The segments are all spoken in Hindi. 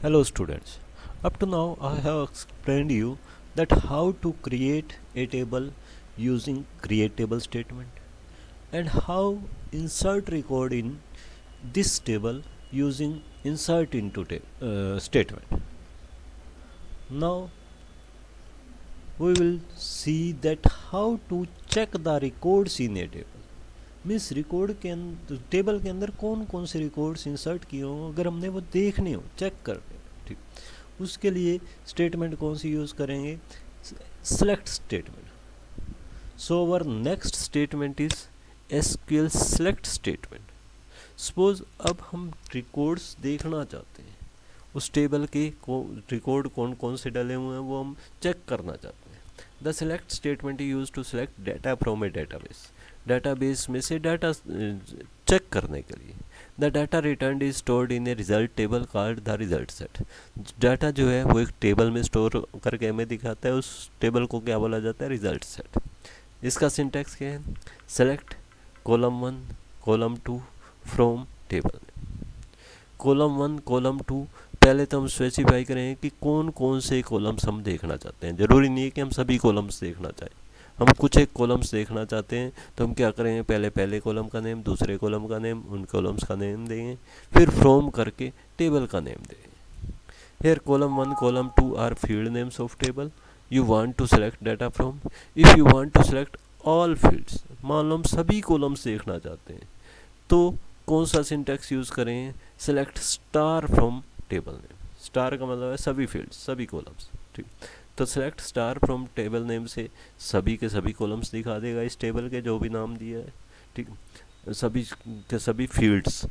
Hello students. Up to now I have explained you that how to create a table using create table statement and how insert record in this table using insert into statement. Now we will see that how to check the records in a table. Means record के अंदर टेबल के अंदर कौन कौन से रिकॉर्ड्स इंसर्ट किए हों अगर हमने वो देखने हो चेक करने हो। ठीक, उसके लिए स्टेटमेंट कौन सी यूज़ करेंगे? Select statement. So our next statement is SQL select statement. Suppose अब हम रिकॉर्ड्स देखना चाहते हैं, उस टेबल के रिकॉर्ड कौन कौन से डले हुए हैं वो हम चेक करना चाहते हैं। The select statement use to select data from a database. Database में से डाटा चेक करने के लिए। The data return is stored in a result table called the result set. Data जो है वो एक टेबल में स्टोर करके हमें दिखाता है, उस टेबल को क्या बोला जाता है? Result set. इसका सिंटैक्स क्या है? Select column 1 column 2 from table. Column 1 column 2 पहले तो हम स्पेसिफाई करें कि कौन कौन से कॉलम्स हम देखना चाहते हैं। ज़रूरी नहीं है कि हम सभी कॉलम्स देखना चाहें, हम कुछ एक कॉलम्स देखना चाहते हैं तो हम क्या करेंगे? पहले कॉलम का नेम, दूसरे कॉलम का नेम, उन कॉलम्स का नेम देंगे, फिर फ्रॉम करके टेबल का नेम देंगे। Here column 1 column 2 are field names of table you want to select data from. If you want to select all fields, मान लो हम सभी कॉलम्स देखना चाहते हैं तो कौन सा सिंटैक्स यूज़ करें? Select star from table name. Star का मतलब है सभी फील्ड्स, सभी कॉलम्स। ठीक, तो select star from table name से सभी के सभी कॉलम्स दिखा देगा इस टेबल के जो भी नाम दिया है। ठीक, सभी के सभी फील्ड्स,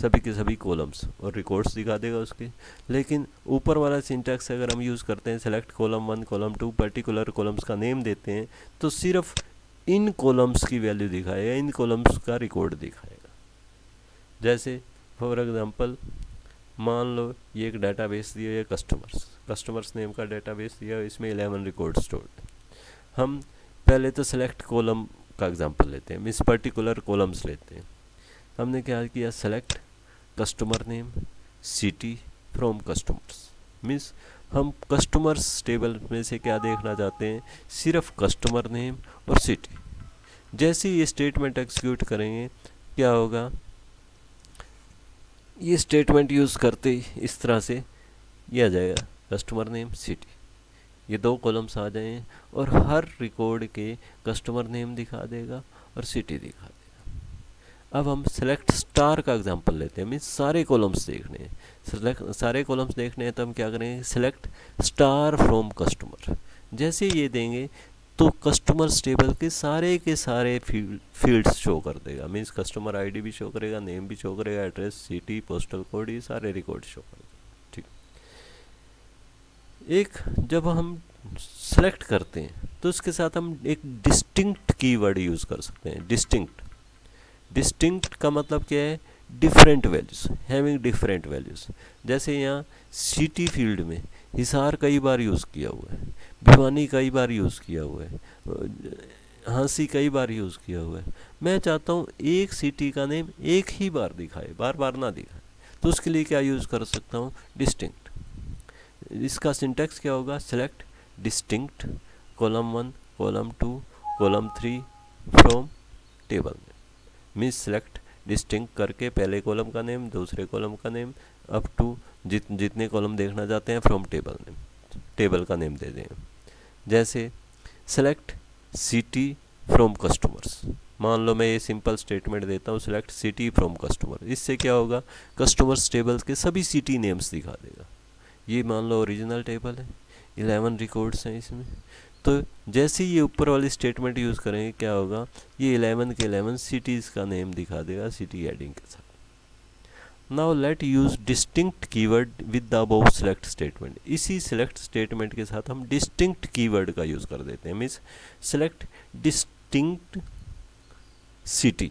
सभी के सभी कॉलम्स और रिकॉर्ड्स दिखा देगा उसके। लेकिन ऊपर वाला सिंटैक्स अगर हम यूज़ करते हैं select column 1 column 2 particular columns का नेम देते हैं तो सिर्फ इन कॉलम्स की वैल्यू दिखाएगा, इन कॉलम्स का रिकॉर्ड दिखाएगा। जैसे फॉर एग्जांपल मान लो ये एक डाटाबेस दिया है कस्टमर्स नेम का डाटाबेस दिया है, इसमें 11 रिकॉर्ड स्टोर्ड। हम पहले तो सेलेक्ट कॉलम का एग्जांपल लेते हैं, मीन्स पर्टिकुलर कॉलम्स लेते हैं। हमने क्या किया? Select customer name city from customers. Means हम कस्टमर्स टेबल में से क्या देखना चाहते हैं? सिर्फ कस्टमर नेम और सिटी। जैसे ये स्टेटमेंट एग्जीक्यूट करेंगे क्या होगा? ये स्टेटमेंट यूज़ करते ही इस तरह से ये आ जाएगा कस्टमर नेम सिटी, ये दो कॉलम्स आ जाएं और हर रिकॉर्ड के कस्टमर नेम दिखा देगा और सिटी दिखा देगा। अब हम सेलेक्ट स्टार का एग्जांपल लेते हैं, मीन्स सारे कॉलम्स देखने हैं। सारे कॉलम्स देखने हैं तो हम क्या करेंगे? Select star from customer. जैसे ये देंगे तो कस्टमर्स टेबल के सारे फील्ड्स शो कर देगा, मीन्स कस्टमर आईडी भी शो करेगा, नेम भी शो करेगा, एड्रेस, सिटी, पोस्टल कोड, ये सारे रिकॉर्ड शो करेगा। ठीक, एक जब हम सेलेक्ट करते हैं तो उसके साथ हम एक डिस्टिंक्ट कीवर्ड यूज़ कर सकते हैं। डिस्टिंक्ट का मतलब क्या है? Different values, having different values. जैसे यहाँ सिटी फील्ड में हिसार कई बार यूज़ किया हुआ है, भिवानी कई बार यूज़ किया हुआ है, हाँसी कई बार यूज़ किया हुआ है। मैं चाहता हूँ एक सिटी का नेम एक ही बार दिखाए, बार बार ना दिखाए, तो उसके लिए क्या यूज़ कर सकता हूँ? डिस्टिंक्ट। इसका सिंटैक्स क्या होगा? Select distinct column 1 column 2 column 3 from table name. Means select distinct करके पहले कॉलम का नेम, दूसरे कॉलम का नेम, अप टू जितने कॉलम देखना चाहते हैं फ्रॉम टेबल नेम, टेबल का नेम दे दें। जैसे सेलेक्ट सिटी फ्रॉम कस्टमर्स। मान लो मैं ये सिंपल स्टेटमेंट देता हूँ, सेलेक्ट सिटी फ्रॉम कस्टमर। इससे क्या होगा? कस्टमर्स टेबल के सभी सिटी नेम्स दिखा देगा। ये मान लो ओरिजिनल टेबल है, 11 रिकॉर्ड्स हैं इसमें, तो जैसे ही ये ऊपर वाली स्टेटमेंट यूज़ करेंगे क्या होगा? ये 11 के 11 सिटीज़ का नेम दिखा देगा सिटी एडिंग के साथ। Now let use distinct keyword with the above select statement. इसी सेलेक्ट स्टेटमेंट के साथ हम डिस्टिंक्ट कीवर्ड का यूज़ कर देते हैं, means select distinct city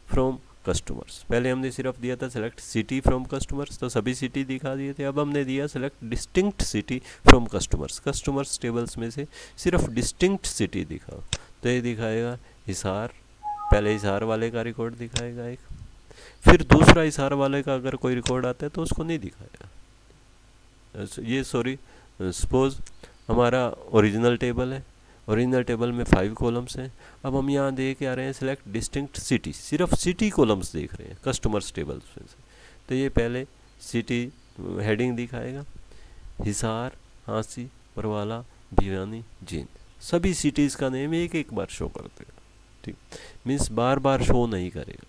from customers. पहले हमने सिर्फ दिया था सेलेक्ट सिटी फ्रॉम कस्टमर्स, तो सभी सिटी दिखा दिए थे। अब हमने दिया select distinct city from customers, customers tables में से सिर्फ डिस्टिंक्ट सिटी दिखाओ, तो ये दिखाएगा हिसार। पहले हिसार वाले का रिकॉर्ड दिखाएगा एक, फिर दूसरा हिसार वाले का अगर कोई रिकॉर्ड आता है तो उसको नहीं दिखाएगा। ये सॉरी, सपोज हमारा ओरिजिनल टेबल है, ओरिजिनल टेबल में 5 कॉलम्स हैं। अब हम यहाँ देख के आ रहे हैं सिलेक्ट डिस्टिंक्ट सिटी, सिर्फ सिटी कॉलम्स देख रहे हैं कस्टमर्स टेबल्स में से। तो ये पहले सिटी हेडिंग दिखाएगा, हिसार, हांसी, परवाला, भिवानी, जींद, सभी सिटीज़ का नेम एक एक बार शो कर देगा। ठीक, मीन्स बार बार शो नहीं करेगा।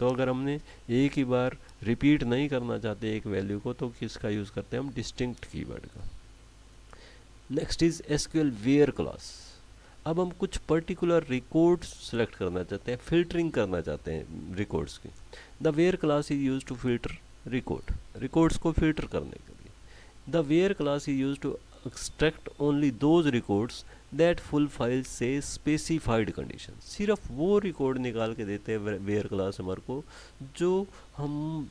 तो अगर हमने एक ही बार रिपीट नहीं करना चाहते एक वैल्यू को, तो किसका यूज़ करते हैं हम, डिस्टिंक्ट कीवर्ड का। Next is SQL where clause. अब हम कुछ पर्टिकुलर रिकॉर्ड्स सेलेक्ट करना चाहते हैं, फिल्टरिंग करना चाहते हैं रिकॉर्ड्स की। The where class is use to filter records को फिल्टर करने के लिए। The where class is use to extract only those records that fulfil से स्पेसिफाइड कंडीशन। सिर्फ वो रिकॉर्ड निकाल के देते हैं वेयर क्लास हमारे को जो हम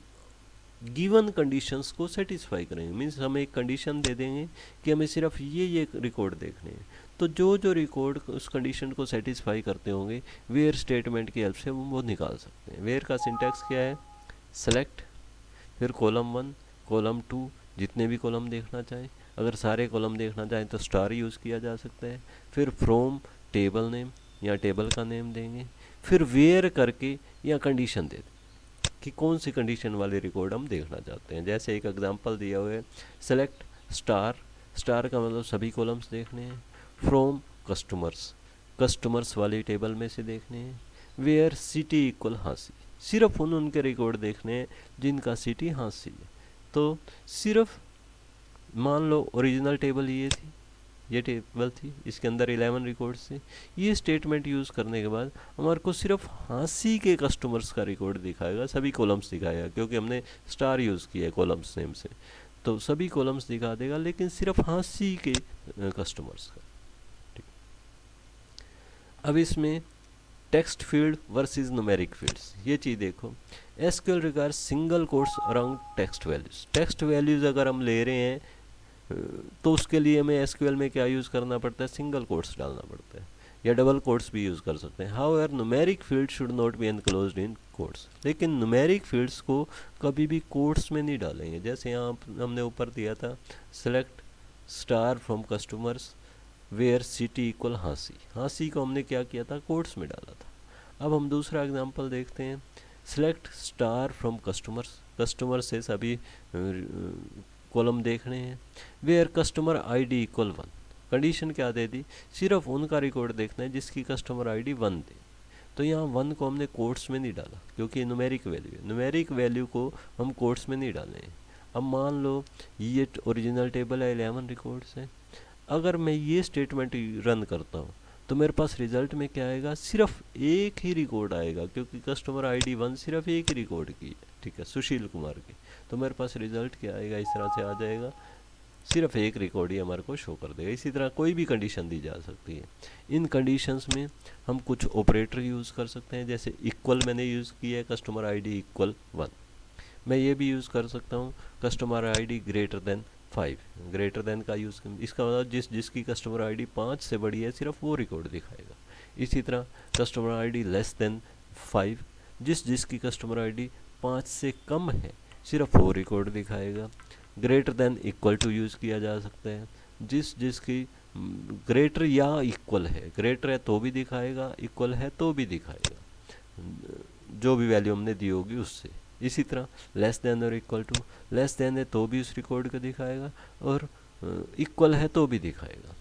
गिवन कंडीशंस को सेटिस्फाई करेंगे। मीन्स हम एक कंडीशन दे देंगे कि हमें सिर्फ ये रिकॉर्ड देखने हैं, तो जो रिकॉर्ड उस कंडीशन को सेटिस्फाई करते होंगे वेयर स्टेटमेंट की हेल्प से हम वो निकाल सकते हैं। वेयर का सिंटैक्स क्या है, सेलेक्ट, फिर कॉलम 1, कॉलम 2, जितने भी कॉलम देखना चाहें। अगर सारे कॉलम देखना चाहें तो स्टार यूज़ किया जा सकता है। फिर फ्रॉम टेबल नेम या टेबल का नेम देंगे, फिर वेयर करके या कंडीशन दे दें कि कौन सी कंडीशन वाले रिकॉर्ड हम देखना चाहते हैं। जैसे एक एग्जांपल दिया हुआ है, सेलेक्ट स्टार, स्टार का मतलब सभी कॉलम्स देखने हैं। फ्रॉम कस्टमर्स वाली टेबल में से देखने हैं। वेयर सिटी इक्वल हांसी, सिर्फ उनके रिकॉर्ड देखने हैं जिनका सिटी हांसी है। तो सिर्फ मान लो ओरिजिनल टेबल ये टेबल थी, इसके अंदर 11 रिकॉर्ड्स थे। ये स्टेटमेंट यूज़ करने के बाद हमारे को सिर्फ हांसी के कस्टमर्स का रिकॉर्ड दिखाएगा, सभी कॉलम्स दिखाएगा, क्योंकि हमने स्टार यूज़ किया है कॉलम्स नेम से, तो सभी कॉलम्स दिखा देगा, लेकिन सिर्फ हांसी के कस्टमर्स का। ठीक, अब इसमें text field versus numeric fields, ये चीज़ देखो। SQL requires single quotes around text values. Text values अगर हम ले रहे हैं तो उसके लिए हमें एसक्यूएल में क्या यूज़ करना पड़ता है, सिंगल कोट्स डालना पड़ता है, या डबल कोट्स भी यूज़ कर सकते हैं। However numeric field should not be enclosed in quotes, लेकिन न्यूमेरिक फील्ड्स को कभी भी कोट्स में नहीं डालेंगे। जैसे यहाँ हमने ऊपर दिया था, select star from customers where city equal Hansi, Hansi को हमने क्या किया था, कोट्स में डाला था। अब हम दूसरा एग्जांपल देखते हैं, सेलेक्ट स्टार फ्रॉम कस्टमर से सभी कॉलम देखने हैं। Where customer ID equal 1, condition क्या दे दी, सिर्फ उनका रिकॉर्ड देखना है जिसकी कस्टमर आईडी 1 दे। तो यहाँ 1 को हमने कोट्स में नहीं डाला क्योंकि न्यूमेरिक वैल्यू है, न्यूमेरिक वैल्यू को हम कोट्स में नहीं डाले हैं। अब मान लो ये ओरिजिनल टेबल है, 11 रिकॉर्ड्स हैं। अगर मैं ये स्टेटमेंट रन करता हूँ तो मेरे पास रिजल्ट में क्या आएगा, सिर्फ एक ही रिकॉर्ड आएगा, क्योंकि कस्टमर आईडी 1 सिर्फ एक ही रिकॉर्ड की है, ठीक है, सुशील कुमार की। तो मेरे पास रिजल्ट क्या आएगा, इस तरह से आ जाएगा, सिर्फ एक रिकॉर्ड ही हमारे को शो कर देगा। इसी तरह कोई भी कंडीशन दी जा सकती है। इन कंडीशंस में हम कुछ ऑपरेटर यूज़ कर सकते हैं, जैसे इक्वल मैंने यूज़ किया है, कस्टमर आईडी इक्वल 1। मैं ये भी यूज़ कर सकता हूँ, customer ID greater then 5, greater than का यूज़, इसका मतलब जिसकी कस्टमर आईडी 5 से बड़ी है सिर्फ वो रिकॉर्ड दिखाएगा। इसी तरह कस्टमर आईडी लेस देन 5, जिसकी कस्टमर आईडी 5 से कम है सिर्फ वो रिकॉर्ड दिखाएगा। Greater than equal to use किया जा सकता है, जिसकी ग्रेटर या इक्वल है, ग्रेटर है तो भी दिखाएगा, इक्वल है तो भी दिखाएगा, जो भी वैल्यू हमने दी होगी उससे। इसी तरह लेस देन और इक्वल टू, लेस देन है तो भी उस रिकॉर्ड को दिखाएगा और इक्वल है तो भी दिखाएगा।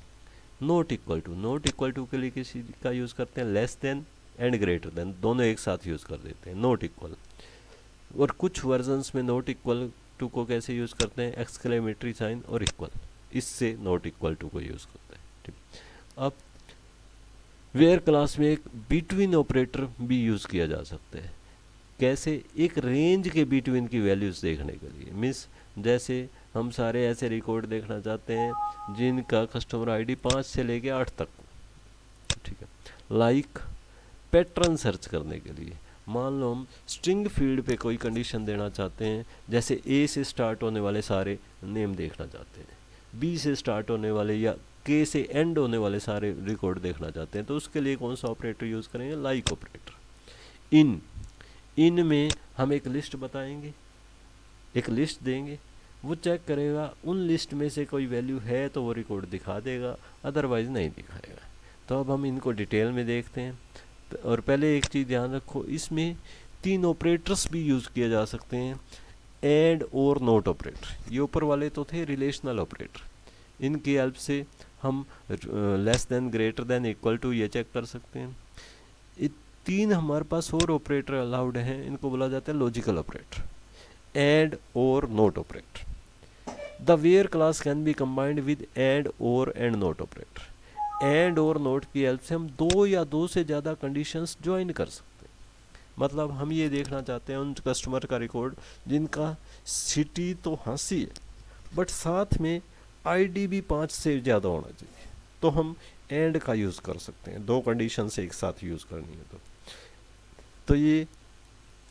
नॉट इक्वल टू के लिए किसी का यूज़ करते हैं, less than and greater than दोनों एक साथ यूज़ कर देते हैं, नॉट इक्वल। और कुछ वर्जन्स में नॉट इक्वल टू को कैसे यूज़ करते हैं, एक्सक्लेमेटरी साइन और इक्वल, इससे नॉट इक्वल टू को यूज़ करते हैं। ठीक, अब वेयर क्लास में एक बिटवीन ऑपरेटर भी यूज़ किया जा सकता है। कैसे, एक रेंज के बिटवीन की वैल्यूज़ देखने के लिए। मीन्स जैसे हम सारे ऐसे रिकॉर्ड देखना चाहते हैं जिनका कस्टमर आईडी 5 से लेके 8 तक, ठीक है। लाइक पैटर्न सर्च करने के लिए, मान लो हम स्ट्रिंग फील्ड पे कोई कंडीशन देना चाहते हैं, जैसे ए से स्टार्ट होने वाले सारे नेम देखना चाहते हैं, बी से स्टार्ट होने वाले या के से एंड होने वाले सारे रिकॉर्ड देखना चाहते हैं, तो उसके लिए कौन सा ऑपरेटर यूज़ करेंगे, लाइक ऑपरेटर। इन में हम एक लिस्ट बताएंगे, एक लिस्ट देंगे, वो चेक करेगा, उन लिस्ट में से कोई वैल्यू है तो वो रिकॉर्ड दिखा देगा, अदरवाइज़ नहीं दिखाएगा। तो अब हम इनको डिटेल में देखते हैं। और पहले एक चीज़ ध्यान रखो, इसमें 3 ऑपरेटर्स भी यूज़ किए जा सकते हैं, एंड और नोट ऑपरेटर। ये ऊपर वाले तो थे रिलेशनल ऑपरेटर, इनकी हेल्प से हम less than, greater than, equal to ये चेक कर सकते हैं। ये 3 हमारे पास और ऑपरेटर अलाउड हैं, इनको बोला जाता है logical operator, and or not operator. The where clause can be combined with and or and not operator. And or not की हेल्प से हम 2 या 2 से ज़्यादा कंडीशंस ज्वाइन कर सकते हैं। मतलब हम ये देखना चाहते हैं उन कस्टमर का रिकॉर्ड जिनका सिटी तो हाँसी है, बट साथ में आईडी भी 5 से ज़्यादा होना चाहिए, तो हम एंड का यूज़ कर सकते हैं। 2 कंडीशन से एक साथ यूज़ करनी है तो ये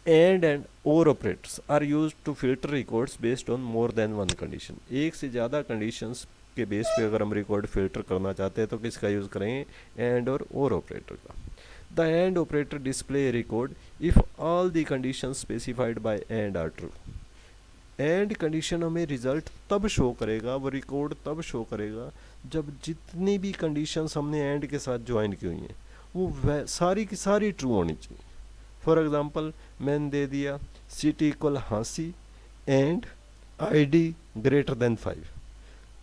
and or operators are use to filter records based on more than one condition. एक से ज़्यादा कंडीशंस के बेस पे अगर हम रिकॉर्ड फिल्टर करना चाहते हैं तो किसका यूज़ करेंगे, एंड और ऑपरेटर का। The and operator display record if all the condition specified by and are true. And condition हमें रिजल्ट तब शो करेगा, वो रिकॉर्ड तब शो करेगा जब जितनी भी कंडीशंस हमने एंड के साथ ज्वाइन की हुई हैं वो सारी की सारी ट्रू होनी चाहिए। फॉर एग्जांपल मैंने दे दिया city equal Hansi and ID greater then 5,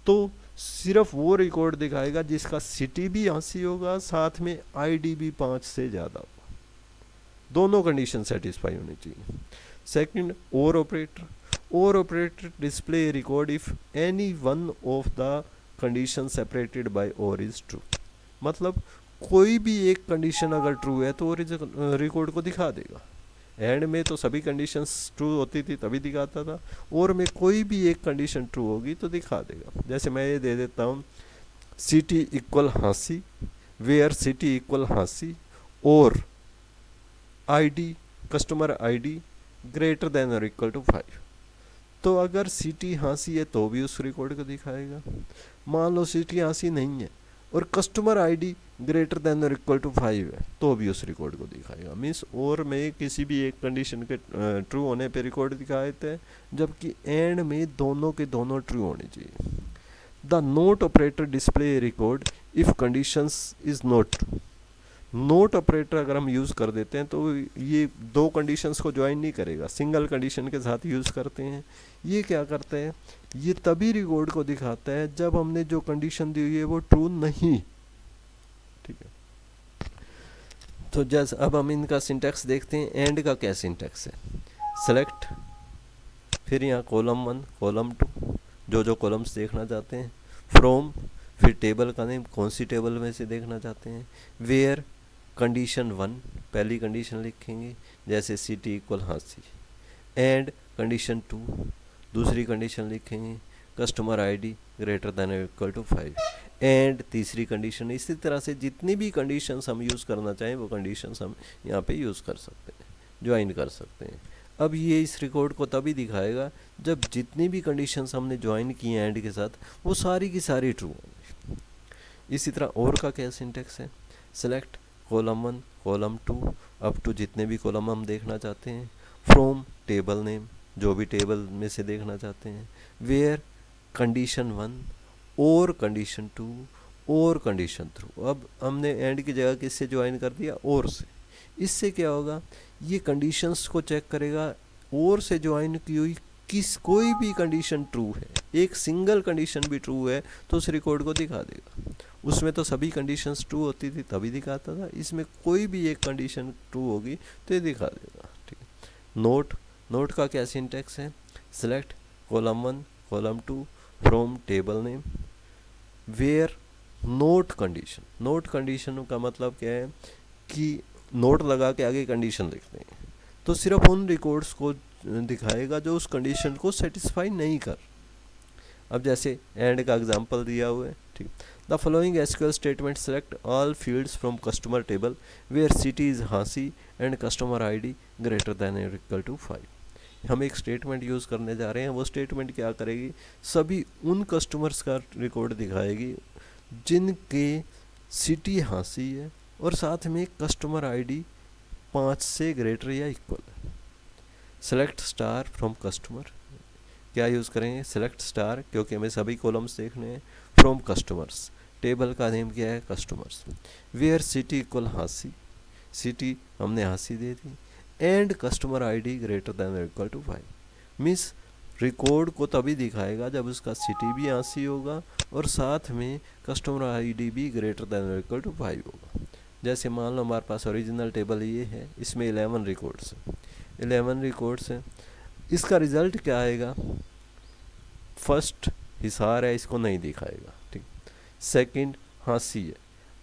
तो सिर्फ वो रिकॉर्ड दिखाएगा जिसका सिटी भी हाँसी होगा, साथ में आईडी भी 5 से ज़्यादा होगा। दोनों कंडीशन सेटिस्फाई होनी चाहिए। सेकंड, और operator display record if any one of the condition separated by और इज ट्रू। मतलब कोई भी एक कंडीशन अगर ट्रू है तो वो रिकॉर्ड को दिखा देगा। एंड में तो सभी कंडीशंस ट्रू होती थी तभी दिखाता था, और में कोई भी एक कंडीशन ट्रू होगी तो दिखा देगा। जैसे मैं ये दे देता हूँ सिटी इक्वल हाँसी, वेयर सिटी इक्वल हाँसी और ID, customer ID greater than और इक्वल टू 5। तो अगर सिटी हाँसी है तो भी उस रिकॉर्ड को दिखाएगा। मान लो सिटी हाँसी नहीं है और कस्टमर आईडी ग्रेटर देन और इक्वल टू 5 है तो भी उस रिकॉर्ड को दिखाएगा। मीन्स और में किसी भी एक कंडीशन के ट्रू होने पे रिकॉर्ड दिखाए थे, जबकि एंड में दोनों के दोनों ट्रू होनी चाहिए। The note operator display record if conditions is not true. Note operator अगर हम यूज़ कर देते हैं तो ये 2 कंडीशंस को ज्वाइन नहीं करेगा, सिंगल कंडीशन के साथ यूज़ करते हैं। ये क्या करते हैं, ये तभी रिकॉर्ड को दिखाता है जब हमने जो कंडीशन दी हुई है वो ट्रू नहीं। ठीक है, तो जैसे अब हम इनका सिंटैक्स देखते हैं। एंड का क्या सिंटैक्स है, सेलेक्ट, फिर यहाँ कॉलम 1 कॉलम 2 जो कॉलम्स देखना चाहते हैं, फ्रॉम, फिर टेबल का नेम, कौन सी टेबल में से देखना चाहते हैं, वेयर, कंडीशन 1 पहली कंडीशन लिखेंगे जैसे city equal Hansi, and condition 2 दूसरी कंडीशन लिखेंगे, customer ID greater than equal to 5, and तीसरी कंडीशन। इसी तरह से जितनी भी कंडीशंस हम यूज़ करना चाहें वो कंडीशंस हम यहाँ पे यूज़ कर सकते हैं, ज्वाइन कर सकते हैं। अब ये इस रिकॉर्ड को तभी दिखाएगा जब जितनी भी कंडीशंस हमने ज्वाइन की हैं एंड के साथ वो सारी की सारी ट्रू होंगी। इसी तरह और का क्या सिंटेक्स है, select column 1 column 2 up to जितने भी कॉलम हम देखना चाहते हैं, फ्रॉम टेबल नेम जो भी टेबल में से देखना चाहते हैं, वेयर कंडीशन 1 और कंडीशन 2 और कंडीशन 3। अब हमने एंड की जगह किससे ज्वाइन कर दिया, और से। इससे क्या होगा, ये कंडीशंस को चेक करेगा, और से ज्वाइन की हुई कोई भी कंडीशन ट्रू है, एक सिंगल कंडीशन भी ट्रू है तो उस रिकॉर्ड को दिखा देगा। उसमें तो सभी कंडीशंस ट्रू होती थी तभी दिखाता था, इसमें कोई भी एक कंडीशन ट्रू होगी तो ये दिखा देगा। ठीक है, नोट का क्या सिंटैक्स है, select column 1 column 2 from table name, where not condition का मतलब क्या है कि नोट लगा के आगे कंडीशन लिखते हैं तो सिर्फ उन रिकॉर्ड्स को दिखाएगा जो उस कंडीशन को सेटिस्फाई नहीं कर। अब जैसे एंड का एग्जांपल दिया हुआ है, ठीक, the following SQL statement select all fields from customer table where city is Hansi and customer ID greater than और इक्वल टू 5। हम एक स्टेटमेंट यूज़ करने जा रहे हैं, वो स्टेटमेंट क्या करेगी, सभी उन कस्टमर्स का रिकॉर्ड दिखाएगी जिनके सिटी हाँसी है और साथ में कस्टमर आईडी 5 से ग्रेटर या इक्वल है। सेलेक्ट स्टार फ्रॉम कस्टमर, क्या यूज़ करेंगे, सेलेक्ट स्टार, क्योंकि हमें सभी कॉलम्स देखने हैं, फ्रॉम कस्टमर्स, टेबल का नेम क्या है, customers, where city equal Hansi, city हमने हांसी दे दी, and customer ID greater than equal to 5। Means record को तभी दिखाएगा जब उसका सिटी भी हांसी होगा और साथ में कस्टमर आईडी भी ग्रेटर देन इक्वल टू 5 होगा। जैसे मान लो हमारे पास ओरिजिनल टेबल ये है, इसमें 11 रिकॉर्ड्स हैं, 11 रिकॉर्ड्स हैं, इसका रिज़ल्ट क्या आएगा, फर्स्ट हिसार है, इसको नहीं दिखाएगा, ठीक। सेकंड हांसी है,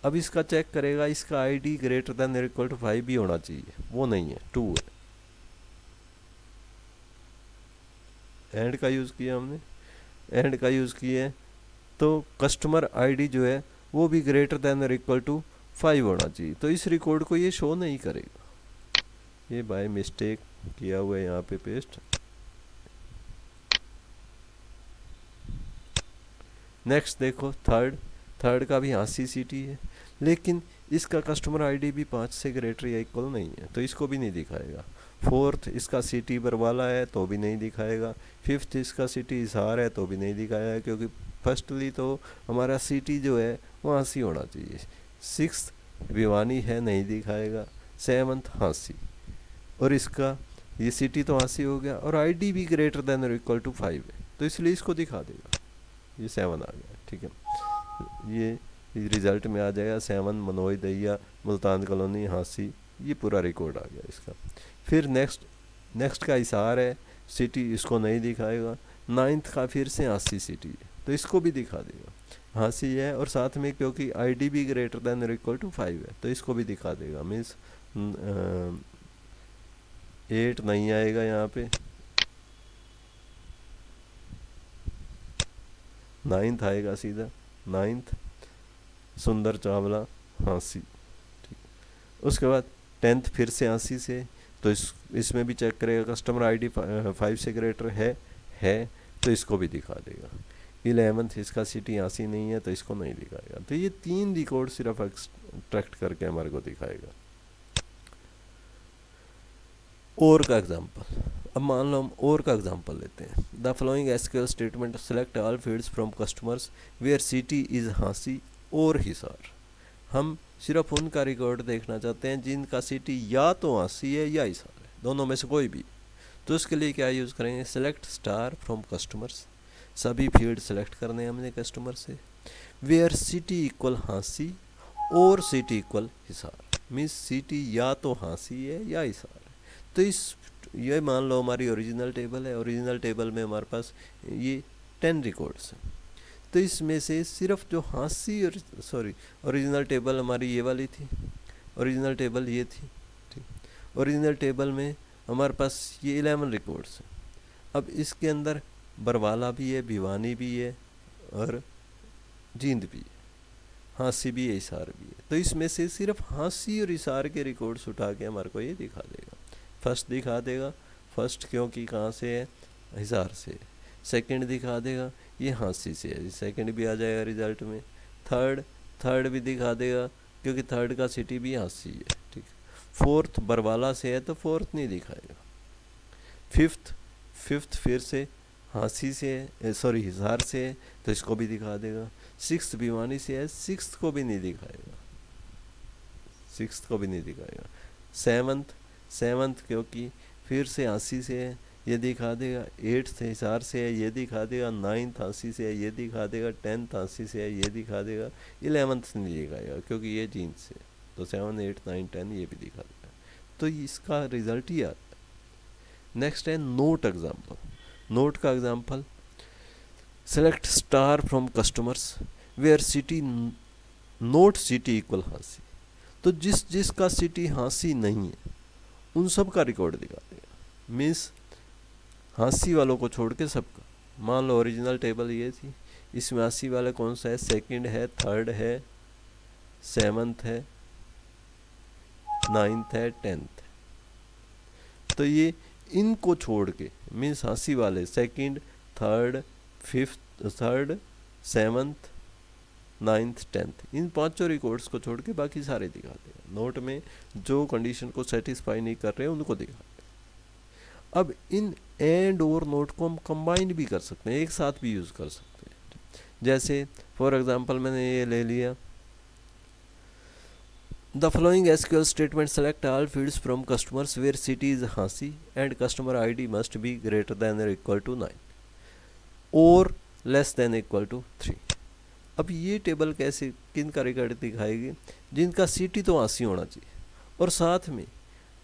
अब इसका चेक करेगा, इसका ID greater than equal to 5 भी होना चाहिए, वो नहीं है, 2 है। एंड का यूज़ किया हमने, एंड का यूज़ किया है, तो कस्टमर आईडी जो है वो भी ग्रेटर देन इक्वल टू 5 होना चाहिए, तो इस रिकॉर्ड को ये शो नहीं करेगा, ये बाय मिस्टेक किया हुआ है यहाँ पे पेस्ट। नेक्स्ट देखो, थर्ड का भी हांसी सिटी है, लेकिन इसका कस्टमर आईडी भी 5 से ग्रेटर या इक्वल नहीं है, तो इसको भी नहीं दिखाएगा। फोर्थ इसका सिटी बरवाला है तो भी नहीं दिखाएगा। फिफ्थ इसका सिटी हिसार है तो भी नहीं दिखाया है, क्योंकि फर्स्टली तो हमारा सिटी जो है वो हांसी होना चाहिए। सिक्स्थ भिवानी है, नहीं दिखाएगा। सेवन्थ हांसी, और इसका ये सिटी तो हांसी हो गया, और आईडी भी ग्रेटर देन और इक्वल टू 5 है, तो इसलिए इसको दिखा देगा। ये 7 आ गया, ठीक है, ये रिजल्ट में आ जाएगा 7 मनोज दहिया मुल्तान कॉलोनी हांसी, ये पूरा रिकॉर्ड आ गया इसका। फिर नेक्स्ट का हिसार है, सिटी इसको नहीं दिखाएगा। 9th का फिर से हांसी सिटी है, तो इसको भी दिखा देगा, हांसी है, और साथ में क्योंकि आईडी भी ग्रेटर देन और इक्वल टू 5 है, तो इसको भी दिखा देगा। मीन्स 8 नहीं आएगा यहाँ पे, 9th आएगा सीधा, 9th सुंदर चावला हांसी, ठीक। उसके बाद 10th फिर से हांसी से, तो इसमें भी चेक करेगा कस्टमर आईडी 5 से ग्रेटर है, तो इसको भी दिखा देगा। 11th इसका सिटी हांसी नहीं है, तो इसको नहीं दिखाएगा। तो ये 3 रिकॉर्ड सिर्फ एक्सट्रैक्ट करके हमारे को दिखाएगा। और का एग्जांपल, अब मान लो हम और का एग्जांपल लेते हैं। The following SQL statement select all fields from customers where city is Hansi और हिसार। हम सिर्फ उनका रिकॉर्ड देखना चाहते हैं जिनका सिटी या तो हांसी है या हिसार है, दोनों में से कोई भी। तो इसके लिए क्या यूज़ करेंगे, सेलेक्ट स्टार फ्रॉम कस्टमर्स, सभी फील्ड सेलेक्ट करने हैं हमने कस्टमर से। वेयर सिटी इक्वल हांसी और city equal Hisar, means city या तो हांसी है या हिसार है। तो ये मान लो हमारी ओरिजिनल टेबल है, ओरिजिनल टेबल में हमारे पास ये 10 रिकॉर्ड्स हैं। तो इसमें से सिर्फ जो हांसी और ओरिजिनल टेबल हमारी ये वाली थी, ओरिजिनल टेबल ये थी, ठीक। ओरिजिनल टेबल में हमारे पास ये 11 रिकॉर्ड्स हैं। अब इसके अंदर बरवाला भी है, भिवानी भी है, और जींद भी है, हांसी भी है, हिसार भी है। तो इसमें से सिर्फ हांसी और हिसार के रिकॉर्ड्स उठा के हमारे को ये दिखा देगा। फर्स्ट दिखा देगा, फर्स्ट क्योंकि कहाँ से है, हिसार से। सेकंड दिखा देगा, ये हांसी से है, सेकंड भी आ जाएगा रिजल्ट में। थर्ड भी दिखा देगा क्योंकि थर्ड का सिटी भी हांसी है, ठीक। फोर्थ बरवाला से है तो फोर्थ नहीं दिखाएगा। फिफ्थ फिर से हांसी से है, हिसार से है, तो इसको भी दिखा देगा। सिक्स्थ भिवानी से है, सिक्स्थ को भी नहीं दिखाएगा, सिक्स्थ को भी नहीं दिखाएगा। सेवन्थ क्योंकि फिर से हांसी से है, ये दिखा देगा। 8th हिसार से है, ये दिखा देगा। 9th हांसी से है, ये दिखा देगा। 10th हांसी से है, ये दिखा देगा। 11th नहीं दिखाएगा क्योंकि ये जींद से, तो 7, 8, 9, 10 ये भी दिखा देगा। तो इसका रिजल्ट ही आता है। नेक्स्ट है नोट एग्जाम्पल। नोट का example, select star from customers where city not city equal Hansi. तो जिसका सिटी हांसी नहीं है उन सब का रिकॉर्ड दिखा देगा, मीन्स हांसी वालों को छोड़ के सबका। मान लो ओरिजिनल टेबल ये थी, इसमें हांसी वाला कौन सा है, सेकंड है, थर्ड है, 7th है, 9th है, 10th है। तो ये इनको छोड़ के, मीन्स हांसी वाले second, third, 7th, 9th, 10th, इन 5 रिकॉर्ड्स को छोड़ के बाकी सारे दिखा देगा। नोट में जो कंडीशन को सेटिस्फाई नहीं कर रहे उनको दिखा देगा। अब इन एंड और नोट को हम कंबाइन भी कर सकते हैं, एक साथ भी यूज़ कर सकते हैं। जैसे फॉर एग्जांपल मैंने ये ले लिया, the following SQL statement select all fields from customers where city is Hansi and customer ID must be greater than और इक्वल टू 9 और लेस देन इक्वल टू 3। अब ये टेबल कैसे, किन का रिकॉर्ड दिखाएगी, जिनका सिटी तो 80 होना चाहिए और साथ में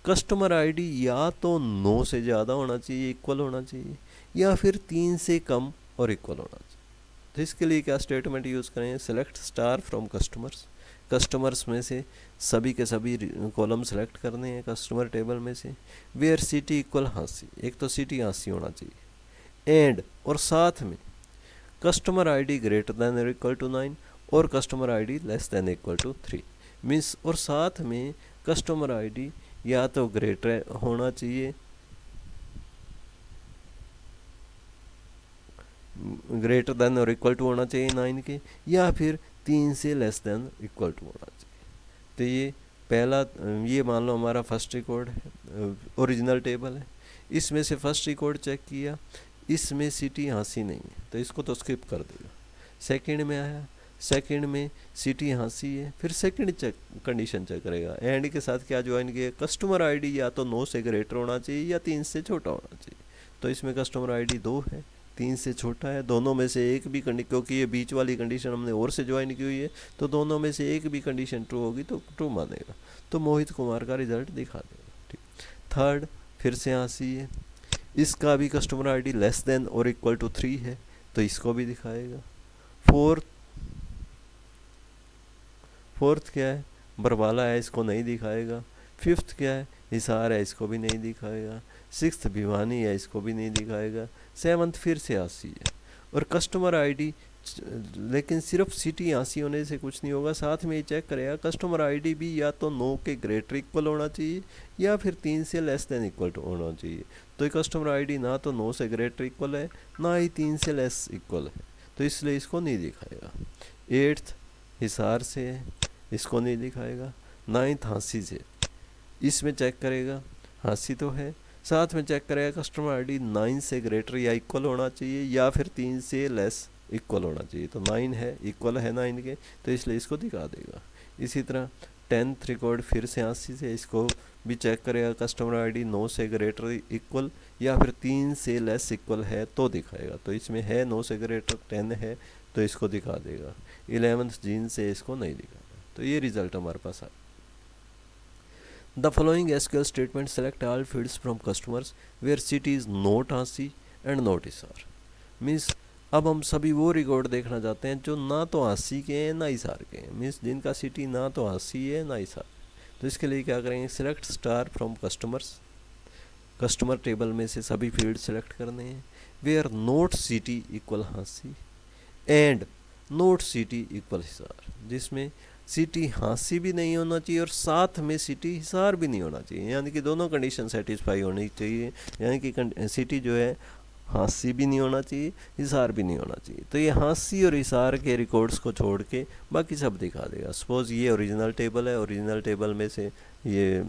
कस्टमर आईडी या तो 9 से ज़्यादा होना चाहिए, इक्वल होना चाहिए, या फिर 3 से कम और इक्वल होना चाहिए। तो इसके लिए क्या स्टेटमेंट यूज़ करें, select star from customers, customers में से सभी के सभी कॉलम सेलेक्ट करने हैं कस्टमर टेबल में से, वेयर सिटी इक्वल हांसी, एक तो सिटी हांसी होना चाहिए, एंड और साथ में कस्टमर आईडी ग्रेटर देन और इक्वल टू 9 और customer ID less than equal to 3 means, और साथ में कस्टमर आईडी या तो ग्रेटर होना चाहिए, ग्रेटर देन और इक्वल टू होना चाहिए 9 के, या फिर 3 से लेस देन इक्वल टू होना चाहिए। तो ये पहला, ये मान लो हमारा फर्स्ट रिकॉर्ड है, ओरिजिनल टेबल है, इसमें से फर्स्ट रिकॉर्ड चेक किया, इसमें सिटी हांसी नहीं है तो इसको तो स्किप कर देगा। सेकंड में आया, सेकंड में सिटी हांसी है, फिर सेकंड चेक कंडीशन चेक करेगा, एंड के साथ क्या ज्वाइन किया, कस्टमर आईडी या तो 9 से ग्रेटर होना चाहिए या 3 से छोटा होना चाहिए। तो इसमें कस्टमर आईडी 2 है, 3 से छोटा है, दोनों में से एक भी क्योंकि ये बीच वाली कंडीशन हमने और से ज्वाइन की हुई है तो दोनों में से एक भी कंडीशन ट्रू होगी तो ट्रू मानेगा, तो मोहित कुमार का रिजल्ट दिखा देगा। ठीक। थर्ड, फिर से हांसी है, इसका भी कस्टमर आईडी लेस देन और इक्वल टू 3 है तो इसको भी दिखाएगा। फोर्थ क्या है, बरवाला है, इसको नहीं दिखाएगा। फिफ्थ क्या है, हिसार है, इसको भी नहीं दिखाएगा। सिक्स्थ भिवानी है, इसको भी नहीं दिखाएगा। सेवंथ फिर से हांसी है, और कस्टमर आईडी, लेकिन सिर्फ सिटी हांसी होने से कुछ नहीं होगा, साथ में ये चेक करेगा कस्टमर आईडी भी या तो 9 के ग्रेटर इक्वल होना चाहिए या फिर 3 से लेस देन इक्वल होना चाहिए। तो ये कस्टमर आईडी ना तो 9 से ग्रेटर इक्वल है ना ही 3 से लेस इक्वल है, तो इसलिए इसको नहीं दिखाएगा। एट्थ हिसार से है, इसको नहीं दिखाएगा। नाइन्थ हांसी से, इसमें चेक करेगा हांसी तो है, साथ में चेक करेगा कस्टमर आईडी 9 से ग्रेटर या इक्वल होना चाहिए या फिर 3 से लेस इक्वल होना चाहिए। तो 9 है, इक्वल है 9 के, तो इसलिए इसको दिखा देगा। इसी तरह 10th रिकॉर्ड फिर से हांसी से, इसको भी चेक करेगा कस्टमर आईडी 9 से ग्रेटर इक्वल या फिर 3 से लेस इक्वल है तो दिखाएगा। तो इसमें है 9 से ग्रेटर 10 है तो इसको दिखा देगा। 11th जीन से इसको नहीं दिखाएगा। तो ये रिजल्ट हमारे पास आया। The following SQL statement select all fields from customers where city is not Hansi and not Hisar. Means अब हम सभी वो रिकॉर्ड देखना चाहते हैं जो ना तो हांसी के हैं ना हिसार के हैं, मीन्स जिनका सिटी ना तो हांसी है ना हिसार। तो इसके लिए क्या करेंगे, select star from customers, customer table में से सभी फील्ड सेलेक्ट करने हैं, where not city equal Hansi and not city equal Hisar, जिसमें सिटी हांसी भी नहीं होना चाहिए और साथ में सिटी हिसार भी नहीं होना चाहिए, यानी कि दोनों कंडीशन सेटिस्फाई होनी चाहिए, यानी कि सिटी जो है हांसी भी नहीं होना चाहिए, हिसार भी नहीं होना चाहिए। तो ये हांसी और हिसार के रिकॉर्ड्स को छोड़ के बाकी सब दिखा देगा। सपोज ये ओरिजिनल टेबल है, ओरिजिनल टेबल में से ये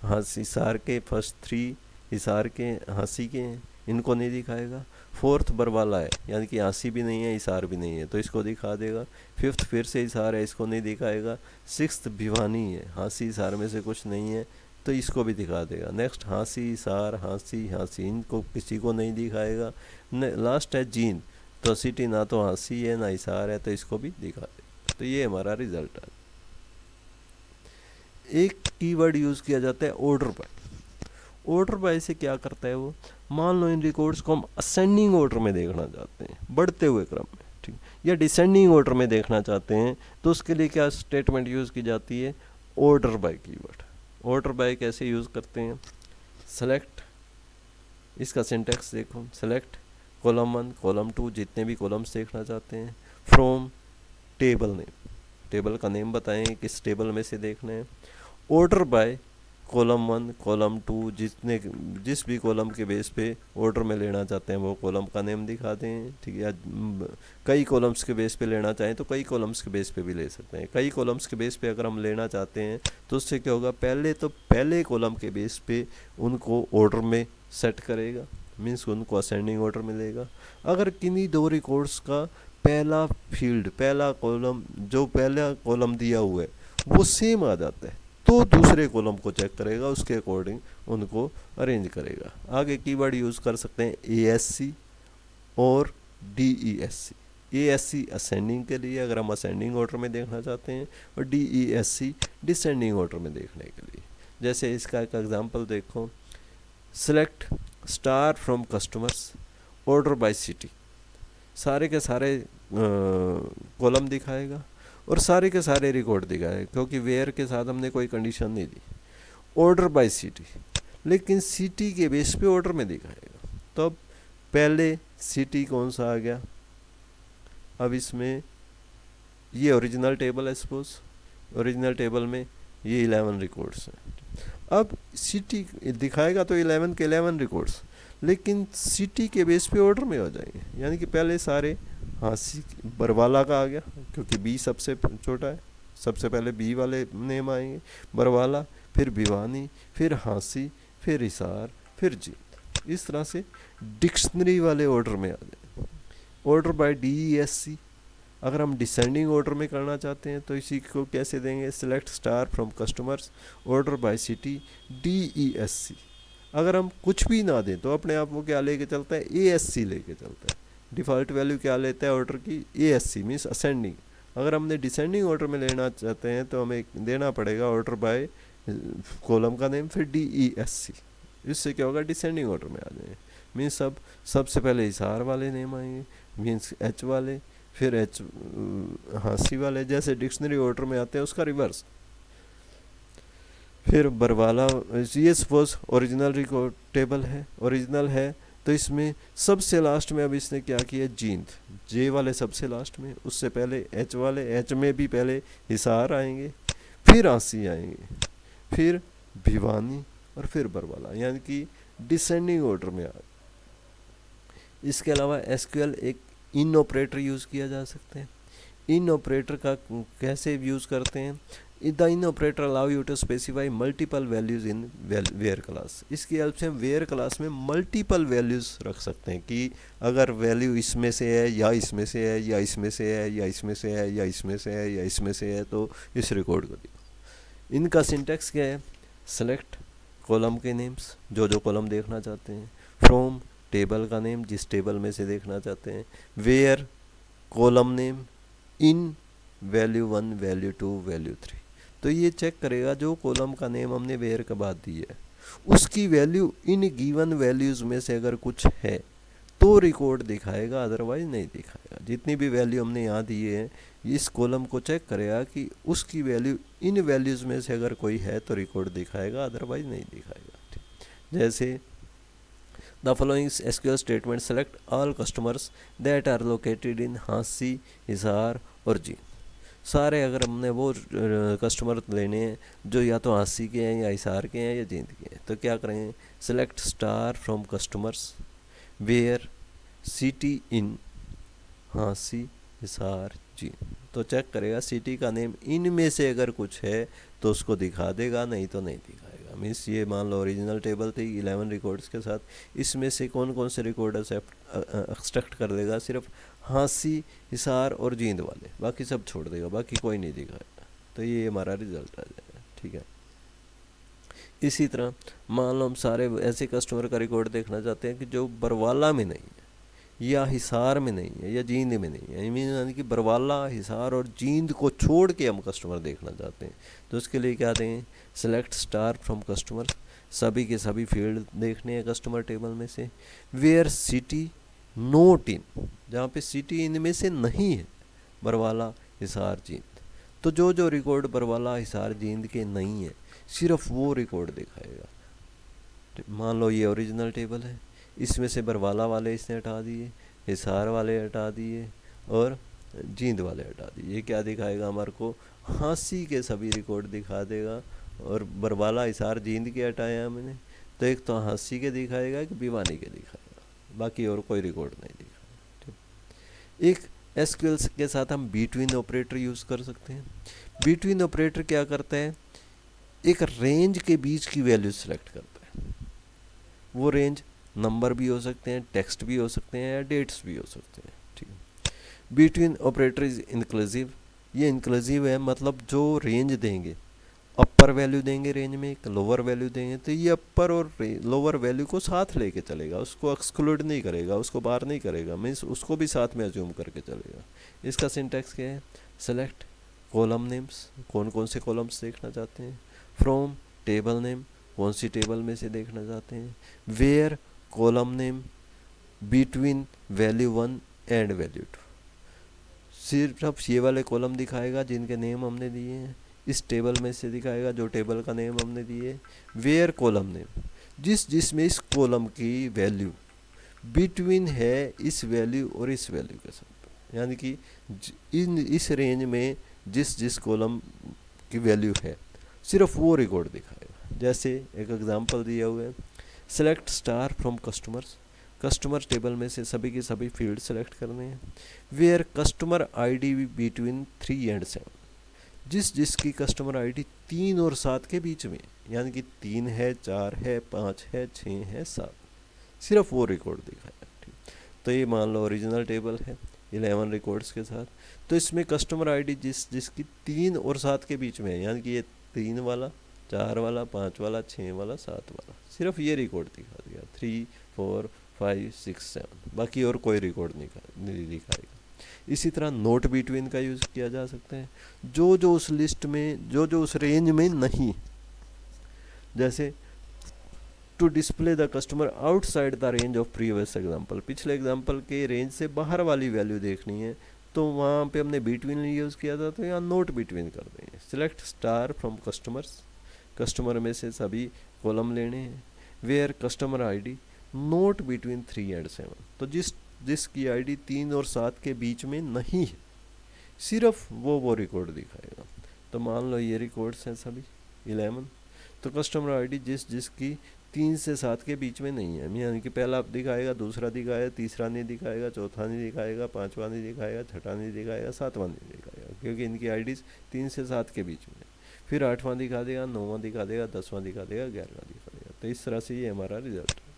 हांसी हिसार के फर्स्ट 3 हिसार के हांसी के हैं, इनको नहीं दिखाएगा। फोर्थ बरवाला है, यानी कि हांसी भी नहीं है हिसार भी नहीं है तो इसको दिखा देगा। फिफ्थ फिर से हिसार है, इसको नहीं दिखाएगा। सिक्स्थ भिवानी है, हांसी हिसार में से कुछ नहीं है तो इसको भी दिखा देगा। नेक्स्ट हांसी हिसार हांसी हांसी, इनको किसी को नहीं दिखाएगा। लास्ट है जीन, तो सिटी ना तो हांसी है ना हिसार है तो इसको भी दिखा देगा। तो ये हमारा रिजल्ट है। एक कीवर्ड यूज़ किया जाता है ऑर्डर बाय। ऑर्डर बाय से क्या करता है वो, मान लो इन रिकॉर्ड्स को हम असेंडिंग ऑर्डर में देखना चाहते हैं, बढ़ते हुए क्रम में, ठीक, या डिसेंडिंग ऑर्डर में देखना चाहते हैं, तो उसके लिए क्या स्टेटमेंट यूज़ की जाती है, order by keyword. Order by कैसे यूज़ करते हैं, सेलेक्ट, इसका सिंटेक्स देखो, सेलेक्ट कॉलम 1 कॉलम 2 जितने भी कॉलम्स देखना चाहते हैं, फ्रॉम टेबल नेम, टेबल का नेम बताएं किस टेबल में से देखना है, ऑर्डर बाय कॉलम 1, कॉलम 2, जिस भी कॉलम के बेस पे ऑर्डर में लेना चाहते हैं वो कॉलम का नेम दिखा दें, ठीक है। या कई कॉलम्स के बेस पे लेना चाहें तो कई कॉलम्स के बेस पे भी ले सकते हैं। कई कॉलम्स के बेस पे अगर हम लेना चाहते हैं तो उससे क्या होगा, पहले कॉलम के बेस पे उनको ऑर्डर में सेट करेगा, मीन्स उनको असेंडिंग ऑर्डर मिलेगा। अगर किन्हीं दो रिकॉर्ड्स का पहला कॉलम दिया हुआ है वो सेम आ जाता है तो दूसरे कॉलम को चेक करेगा, उसके अकॉर्डिंग उनको अरेंज करेगा। आगे कीवर्ड यूज़ कर सकते हैं ASC और DESC। ASC असेंडिंग के लिए, अगर हम असेंडिंग ऑर्डर में देखना चाहते हैं, और DESC डिसेंडिंग ऑर्डर में देखने के लिए। जैसे इसका एक एग्जांपल देखो, select star from customers order by city. सारे के सारे कॉलम दिखाएगा और सारे के सारे रिकॉर्ड दिखाएगा, क्योंकि वेयर के साथ हमने कोई कंडीशन नहीं दी। ऑर्डर बाय सिटी, लेकिन सिटी के बेस पे ऑर्डर में दिखाएगा। तो अब पहले सिटी कौन सा आ गया, अब इसमें ये ओरिजिनल टेबल है, सपोज ओरिजिनल टेबल में ये 11 रिकॉर्ड्स हैं। अब सिटी दिखाएगा तो 11 के 11 रिकॉर्ड्स, लेकिन सिटी के बेस पे ऑर्डर में हो जाएंगे। यानी कि पहले सारे बरवाला का आ गया, क्योंकि बी सबसे छोटा है, सबसे पहले बी वाले नेम आएंगे, बरवाला, फिर भिवानी, फिर हाँसी, फिर हिसार, फिर जींद। इस तरह से डिक्शनरी वाले ऑर्डर में आ जाए। ऑर्डर बाय DESC, अगर हम डिसेंडिंग ऑर्डर में करना चाहते हैं तो इसी को कैसे देंगे, select star from customers order by city DESC। अगर हम कुछ भी ना दें तो अपने आप वो क्या लेके चलता है, ASC लेके चलता है। डिफ़ॉल्ट वैल्यू क्या लेता है ऑर्डर की, ASC मीन्स असेंडिंग। अगर हमने डिसेंडिंग ऑर्डर में लेना चाहते हैं तो हमें देना पड़ेगा ऑर्डर बाय कॉलम का नेम फिर DESC। इससे क्या होगा, डिसेंडिंग ऑर्डर में आ जाएंगे। मीन्स सबसे पहले हिसार वाले नेम आएंगे, मीन्स H वाले, फिर हाँसी वाले, जैसे डिक्शनरी ऑर्डर में आते हैं उसका रिवर्स। फिर बरवाला, ये सपोज ओरिजिनल रिकॉर्ड टेबल है, ओरिजिनल है तो इसमें सबसे लास्ट में अब इसने क्या किया, जींद, J वाले सबसे लास्ट में, उससे पहले H वाले, H में भी पहले हिसार आएंगे, फिर हाँसी आएंगे, फिर भिवानी और फिर बरवाला, यानी कि डिसेंडिंग ऑर्डर में आ। इसके अलावा SQL एक इन ऑपरेटर यूज़ किया जा सकता है। इन ऑपरेटर का कैसे यूज़ करते हैं, the in operator allow you to specify multiple values in where clause. इसकी हेल्प से हम वेयर क्लास में मल्टीपल वैल्यूज़ रख सकते हैं कि अगर वैल्यू इसमें से है या इसमें से है या इसमें से है या इसमें से है या इसमें से है या इसमें से है तो इस रिकॉर्ड को दिखाओ। इनका सिंटैक्स क्या है, सेलेक्ट कॉलम के नेम्स, जो कॉलम देखना चाहते हैं, फ्रॉम टेबल का नेम, जिस टेबल में से देखना चाहते हैं, where column name, in value 1 value 2 value 3। तो ये चेक करेगा जो कॉलम का नेम हमने वेयर के बाद दी है उसकी वैल्यू इन गिवन वैल्यूज़ में से अगर कुछ है तो रिकॉर्ड दिखाएगा, अदरवाइज नहीं दिखाएगा। जितनी भी वैल्यू हमने यहाँ दी है इस कॉलम को चेक करेगा कि उसकी वैल्यू इन वैल्यूज़ में से अगर कोई है तो रिकॉर्ड दिखाएगा, अदरवाइज नहीं दिखाएगा। जैसे the following SQL statement select all customers that are located in Hansi, Hisar और जींद। सारे अगर हमने वो कस्टमर लेने हैं जो या तो हाँसी के हैं या हिसार के हैं या जींद के हैं, तो क्या करेंगे, select star from customers where city in Hansi, Hisar, Jind. तो चेक करेगा सिटी का नेम इनमें से अगर कुछ है तो उसको दिखा देगा, नहीं तो नहीं दिखाएगा। मीन्स ये मान लो ओरिजिनल टेबल थी 11 रिकॉर्ड्स के साथ, इसमें से कौन कौन से रिकॉर्ड एक्सट्रैक्ट कर देगा, सिर्फ हाँसी, हिसार और जींद वाले, बाकी सब छोड़ देगा, बाकी कोई नहीं दिखाएगा। तो ये हमारा रिजल्ट आ जाएगा, ठीक है। इसी तरह मान लो हम सारे ऐसे कस्टमर का रिकॉर्ड देखना चाहते हैं कि जो बरवाला में नहीं है या हिसार में नहीं है या जींद में नहीं है, यानी कि बरवाला, हिसार और जींद को छोड़ के हम कस्टमर देखना चाहते हैं, तो उसके लिए क्या दें, सेलेक्ट स्टार फ्रॉम कस्टमर, सभी के सभी फील्ड देखने हैं कस्टमर टेबल में से, वेयर सिटी नोट इन, जहाँ पे सिटी इनमें से नहीं है, बरवाला, हिसार, जींद। तो जो रिकॉर्ड बरवाला, हिसार, जींद के नहीं है सिर्फ वो रिकॉर्ड दिखाएगा। मान लो ये ओरिजिनल टेबल है, इसमें से बरवाला वाले इसने हटा दिए, हिसार वाले हटा दिए और जींद वाले हटा दिए। ये क्या दिखाएगा हमारे को, हाँसी के सभी रिकॉर्ड दिखा देगा और बरवाला हिसार जींद के हटाया हमने, तो एक तो हंसी के दिखाएगा कि भिवानी के दिखाएगा, बाकी और कोई रिकॉर्ड नहीं दिखाएगा। ठीक। एक एसक्यूएल के साथ हम बिटवीन ऑपरेटर यूज़ कर सकते हैं। बिटवीन ऑपरेटर क्या करता है, एक रेंज के बीच की वैल्यू सेलेक्ट करता है। वो रेंज नंबर भी हो सकते हैं, टेक्स्ट भी हो सकते हैं, या डेट्स भी हो सकते हैं। ठीक है। बिटवीन ऑपरेटर इज इंक्लूसिव, ये इंक्लूसिव है, मतलब जो रेंज देंगे, अपर वैल्यू देंगे रेंज में, एक लोअर वैल्यू देंगे, तो ये अपर और लोअर वैल्यू को साथ लेके चलेगा, उसको एक्सक्लूड नहीं करेगा, उसको बाहर नहीं करेगा, मीन्स उसको भी साथ में अज्यूम करके चलेगा। इसका सिंटैक्स क्या है, सेलेक्ट कॉलम नेम्स, कौन कौन से कॉलम्स देखना चाहते हैं, फ्रॉम टेबल नेम, कौन सी टेबल में से देखना चाहते हैं, where column name, between value 1 and value 2, सिर्फ ये वाले कॉलम दिखाएगा जिनके नेम हमने दिए हैं, इस टेबल में से दिखाएगा जो टेबल का नेम हमने दिए। वेयर कॉलम नेम, जिसमें इस कॉलम की वैल्यू बिटवीन है इस वैल्यू और इस वैल्यू के साथ, यानी कि इस रेंज में जिस कॉलम की वैल्यू है सिर्फ वो रिकॉर्ड दिखाएगा। जैसे एक एग्जांपल दिया हुआ है, select star from customers, customer table में से सभी के सभी फील्ड सेलेक्ट करने हैं। Where customer ID between 3 and 7, जिसकी कस्टमर आईडी 3 और 7 के बीच में, यानी कि 3 है, 4 है, 5 है, 6 है, 7, सिर्फ वो रिकॉर्ड दिखाया। ठीक। तो ये मान लो ओरिजिनल टेबल है 11 रिकॉर्ड्स के साथ, तो इसमें कस्टमर आईडी जिसकी 3 और 7 के बीच में है, यानी कि ये 3 वाला, 4 वाला, 5 वाला, 6 वाला, 7 वाला, सिर्फ ये रिकॉर्ड दिखा दिया, 3, 4, 5, 6, 7, बाकी और कोई रिकॉर्ड नहीं दिखाएगा। इसी तरह नोट बिटवीन का यूज़ किया जा सकता है, जो उस लिस्ट में, जो उस रेंज में नहीं, जैसे to display the customer outside the range of previous example, पिछले एग्जांपल के रेंज से बाहर वाली वैल्यू देखनी है, तो वहाँ पे हमने बिटवीन यूज़ किया था, तो यहाँ नोट बिटवीन कर देंगे। Select star from customers, customer में से सभी कॉलम लेने हैं। Where customer ID not between 3 and 7, तो जिसकी आईडी 3 और 7 के बीच में नहीं है, सिर्फ वो रिकॉर्ड दिखाएगा। तो मान लो ये रिकॉर्ड्स हैं सभी 11, तो कस्टमर आईडी जिसकी 3 से 7 के बीच में नहीं है, यानी कि पहला दिखाएगा, दूसरा दिखाएगा, तीसरा नहीं दिखाएगा, चौथा नहीं दिखाएगा, पांचवा नहीं दिखाएगा, छठा नहीं दिखाएगा, सातवां नहीं दिखाएगा, क्योंकि इनकी आईडीज 3 से 7 के बीच में है। फिर 8वां दिखा देगा, 9वां दिखा देगा, 10वां दिखा देगा, 11वां दिखा देगा। तो इस तरह से ये हमारा रिजल्ट है।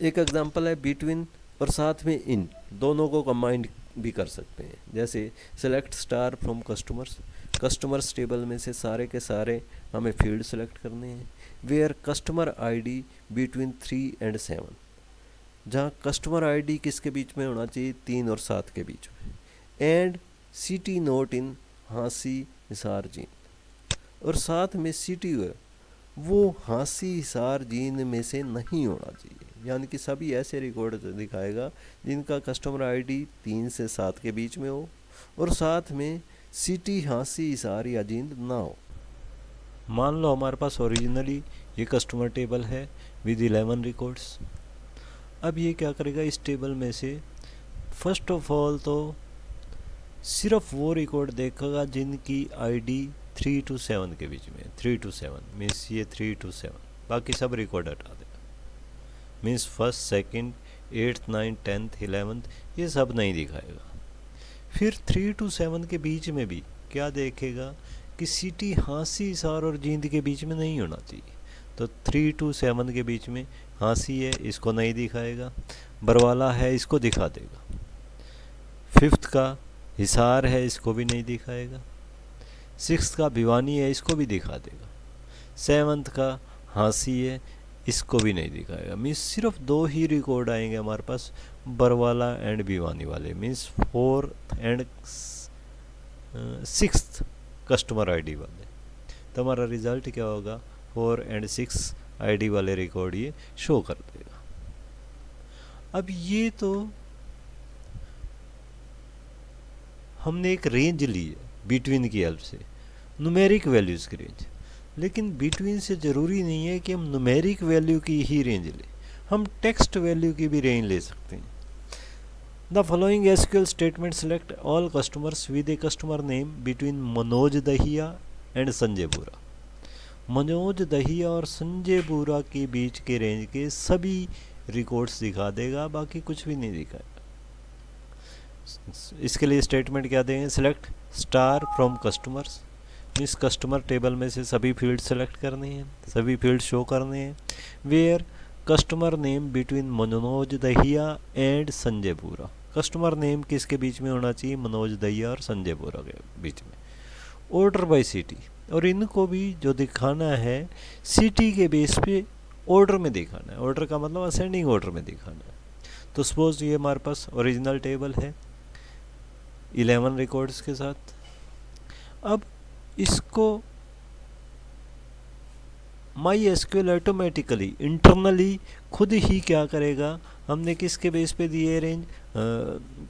एक एग्जांपल है बिटवीन और साथ में इन, दोनों को कंबाइंड भी कर सकते हैं। जैसे select star from customers, customers table में से सारे के सारे हमें फील्ड सेलेक्ट करने हैं। Where customer ID between 3 and 7, जहाँ कस्टमर आईडी किसके बीच में होना चाहिए, 3 और 7 के बीच में। एंड सिटी नोट इन हांसी हिसार जींद, और साथ में सिटी वो हांसी हिसार जींद में से नहीं होना चाहिए, यानी कि सभी ऐसे रिकॉर्ड दिखाएगा जिनका कस्टमर आईडी 3 से 7 के बीच में हो और साथ में सिटी हांसी हिसार या जींद ना हो। मान लो हमारे पास ओरिजिनली ये कस्टमर टेबल है विद 11 रिकॉर्ड्स। अब ये क्या करेगा, इस टेबल में से फर्स्ट ऑफ ऑल तो सिर्फ वो रिकॉर्ड देखेगा जिनकी आईडी 3 to 7 के बीच में, 3 to 7 मीन्स ये 3 to 7, बाकी सब रिकॉर्ड हटा देगा। Means first, second, 8th, 9th, 10th, 11th ये सब नहीं दिखाएगा। फिर 3 to 7 के बीच में भी क्या देखेगा कि सिटी हांसी हिसार और जींद के बीच में नहीं होना चाहिए, तो 3 to 7 के बीच में हांसी है, इसको नहीं दिखाएगा। बरवाला है, इसको दिखा देगा। 5th का हिसार है, इसको भी नहीं दिखाएगा। 6th का भिवानी है, इसको भी दिखा देगा। 7th का हांसी है, इसको भी नहीं दिखाएगा। मीन्स सिर्फ 2 ही रिकॉर्ड आएंगे हमारे पास, बरवाला एंड भिवानी वाले। Means 4th and 6th customer ID वाले। तो हमारा रिजल्ट क्या होगा, 4 and 6 आईडी वाले रिकॉर्ड ये शो कर देगा। अब ये तो हमने एक रेंज ली है बिटवीन की हेल्प से, न्यूमेरिक वैल्यूज़ की रेंज। लेकिन बिटवीन से ज़रूरी नहीं है कि हम न्यूमेरिक वैल्यू की ही रेंज लें, हम टेक्स्ट वैल्यू की भी रेंज ले सकते हैं। The following SQL statement select all customers with a customer name between Manoj Dahiya and Sanjay Bora. Manoj Dahiya और संजय बोरा के बीच के रेंज के सभी रिकॉर्ड्स दिखा देगा, बाकी कुछ भी नहीं दिखाएगा। इसके लिए स्टेटमेंट क्या देंगे, select star from customers, means customer table में से सभी फील्ड सेलेक्ट करनी है, सभी फील्ड शो करने हैं। Where customer name between Manoj Dahiya and Sanjay Bora, customer name किसके बीच में होना चाहिए, मनोज दहिया और संजय बोरा के बीच में। ऑर्डर बाय सिटी, और इनको भी जो दिखाना है सिटी के बेस पे ऑर्डर में दिखाना है, ऑर्डर का मतलब असेंडिंग ऑर्डर में दिखाना है। तो सपोज ये हमारे पास ओरिजिनल टेबल है 11 रिकॉर्ड्स के साथ। अब इसको माई एसक्यूएल ऑटोमेटिकली इंटरनली खुद ही क्या करेगा, हमने किसके बेस पे दिए रेंज,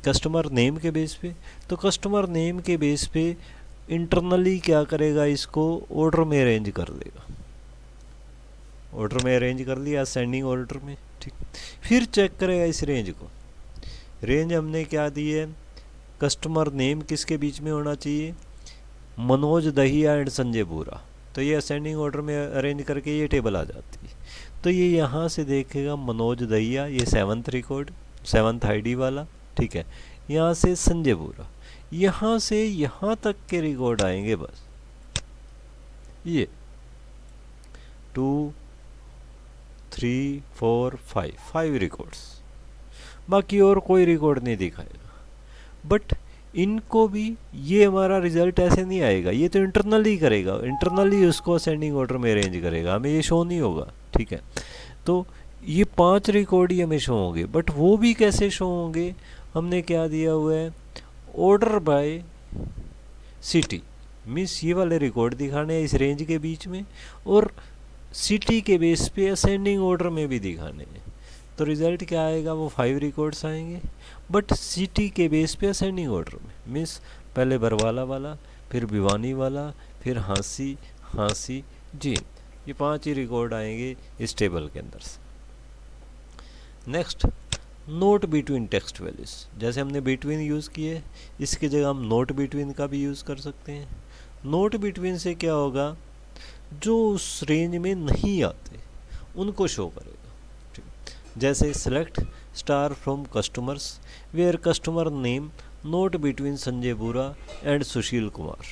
कस्टमर नेम के बेस पे, तो कस्टमर नेम के बेस पे इंटरनली क्या करेगा, इसको ऑर्डर में अरेंज कर देगा, ऑर्डर में अरेंज कर लिया असेंडिंग ऑर्डर में, ठीक। फिर चेक करेगा इस रेंज को, रेंज हमने क्या दी है, कस्टमर नेम किसके बीच में होना चाहिए, मनोज दहिया एंड संजय बोरा, तो ये असेंडिंग ऑर्डर में अरेंज करके ये टेबल आ जाती है। तो ये यहाँ से देखेगा मनोज दहिया, ये 7th रिकॉर्ड 7th आईडी वाला, ठीक है। यहाँ से संजय बोरा, यहाँ से यहाँ तक के रिकॉर्ड आएंगे बस, ये 2 3 4 5 रिकॉर्ड्स, बाकी और कोई रिकॉर्ड नहीं दिखाएगा। बट इनको भी ये हमारा रिजल्ट ऐसे नहीं आएगा, ये तो इंटरनली करेगा, इंटरनली उसको असेंडिंग ऑर्डर में अरेंज करेगा, हमें ये शो नहीं होगा, ठीक है। तो ये 5 रिकॉर्ड ही हमें शो होंगे, बट वो भी कैसे शो होंगे, हमने क्या दिया हुआ है, ऑर्डर बाय सिटी, मीन्स ये वाले रिकॉर्ड दिखाने हैं इस रेंज के बीच में, और सिटी के बेस पे असेंडिंग ऑर्डर में भी दिखाने हैं। तो रिज़ल्ट क्या आएगा, वो 5 रिकॉर्ड्स आएंगे, बट सिटी के बेस पे असेंडिंग ऑर्डर में, मीन्स पहले बरवाला वाला, फिर भिवानी वाला, फिर हाँसी जी, ये 5 ही रिकॉर्ड आएंगे इस टेबल के अंदर से। Next, note between text values, जैसे हमने बिटवीन यूज़ किए, इसकी जगह हम नोट बिटवीन का भी यूज़ कर सकते हैं। नोट बिटवीन से क्या होगा, जो उस रेंज में नहीं आते उनको शो करेगा, जैसे select star from customers where customer name not between Sanjay Bora and Sushil Kumar,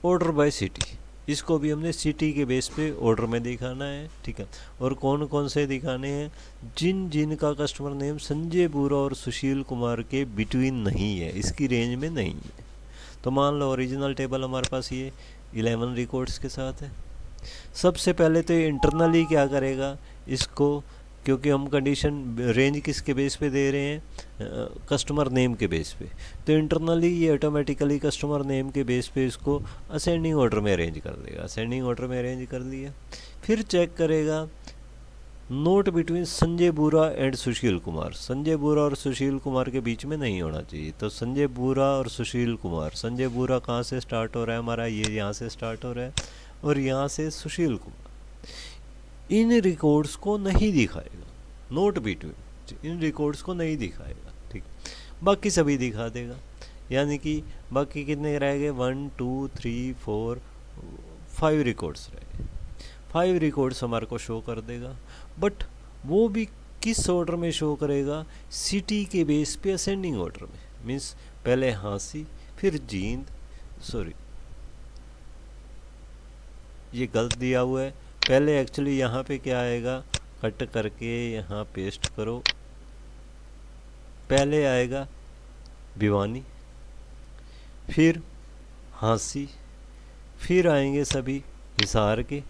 order by city, इसको भी हमने सिटी के बेस पे ऑर्डर में दिखाना है, ठीक है। और कौन कौन से दिखाने हैं, जिन का कस्टमर नेम संजय बोरा और सुशील कुमार के बिटवीन नहीं है, इसकी रेंज में नहीं है। तो मान लो ओरिजिनल टेबल हमारे पास ये 11 रिकॉर्ड्स के साथ है। सबसे पहले तो ये इंटरनली क्या करेगा इसको, क्योंकि हम कंडीशन रेंज किसके बेस पे दे रहे हैं, कस्टमर नेम के बेस पे, तो इंटरनली ये ऑटोमेटिकली कस्टमर नेम के बेस पे इसको असेंडिंग ऑर्डर में अरेंज कर देगा, असेंडिंग ऑर्डर में अरेंज कर दिया। फिर चेक करेगा not between Sanjay Bora and Sushil Kumar, Sanjay Bora और सुशील कुमार के बीच में नहीं होना चाहिए, तो संजय बोरा और सुशील कुमार, संजय बोरा कहाँ से स्टार्ट हो रहा है हमारा, ये यहाँ से स्टार्ट हो रहा है, और यहाँ से सुशील कुमार, इन रिकॉर्ड्स को नहीं दिखाएगा, नोट बिटवीन इन रिकॉर्ड्स को नहीं दिखाएगा, ठीक। बाकी सभी दिखा देगा, यानी कि बाकी कितने रह गए, 1 2 3 4 5 रिकॉर्ड्स रह गए, 5 रिकॉर्ड्स हमारे को शो कर देगा। बट वो भी किस ऑर्डर में शो करेगा, सिटी के बेस पे असेंडिंग ऑर्डर में, मीन्स पहले हाँसी फिर जींद, सॉरी ये गलत दिया हुआ है, पहले एक्चुअली यहाँ पे क्या आएगा, कट करके यहाँ पेस्ट करो, पहले आएगा भिवानी, फिर हाँसी, फिर आएंगे सभी हिसार के,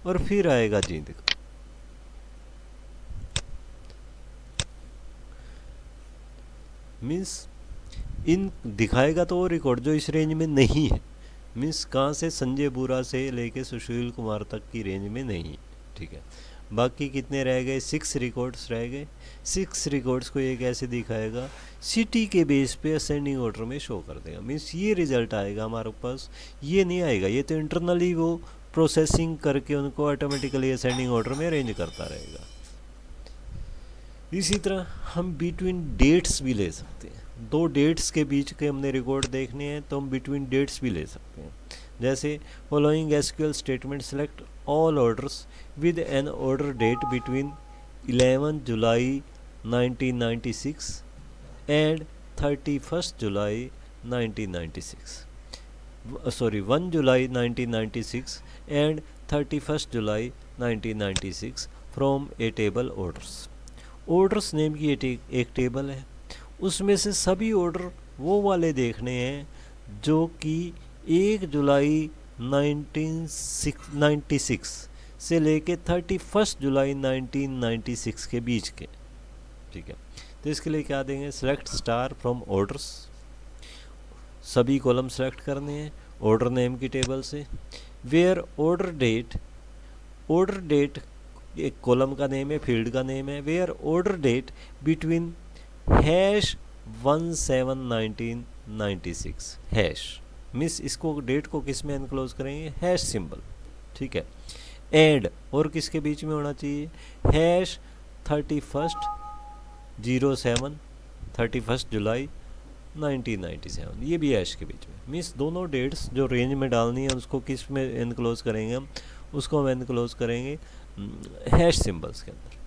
और फिर आएगा जींद का। मीन्स इन दिखाएगा तो वो रिकॉर्ड जो इस रेंज में नहीं है, मीन्स कहाँ से, संजय बोरा से लेके सुशील कुमार तक की रेंज में नहीं है, ठीक है। बाकी कितने रह गए, 6 रिकॉर्ड्स रह गए। 6 रिकॉर्ड्स को ये कैसे दिखाएगा, सिटी के बेस पे असेंडिंग ऑर्डर में शो कर देगा, मीन्स ये रिजल्ट आएगा हमारे पास, ये नहीं आएगा, ये तो इंटरनली वो प्रोसेसिंग करके उनको ऑटोमेटिकली असेंडिंग ऑर्डर में अरेंज करता रहेगा। इसी तरह हम बिटवीन डेट्स भी ले सकते हैं, दो डेट्स के बीच के हमने रिकॉर्ड देखने हैं तो हम बिटवीन डेट्स भी ले सकते हैं। जैसे following SQL statement select all orders with an order date between 11 July 1996 and 31 July 1996, sorry 1 July 1996 and 31st July 1996 from a table orders। Orders name की एक टेबल है, उसमें से सभी ऑर्डर वो वाले देखने हैं जो कि 1 जुलाई 1996 से लेके 31 जुलाई 1996 के बीच के। ठीक है, तो इसके लिए क्या देंगे, सेलेक्ट स्टार फ्रॉम ऑर्डर्स, सभी कॉलम सेलेक्ट करने हैं ऑर्डर नेम की टेबल से। वेयर ऑर्डर डेट एक कॉलम का नेम है, फील्ड का नेम है। Where order date between #171996 hash मिस, इसको डेट को किस में एनक्लोज करेंगे, हैश सिंबल। ठीक है, एंड और किसके बीच में होना चाहिए, #31 जुलाई 1997, ये भी हैश के बीच में। मीन्स दोनों डेट्स जो रेंज में डालनी है उसको किस में एनक्लोज करेंगे हम, उसको हम एनक्लोज करेंगे हैश सिंबल्स के अंदर,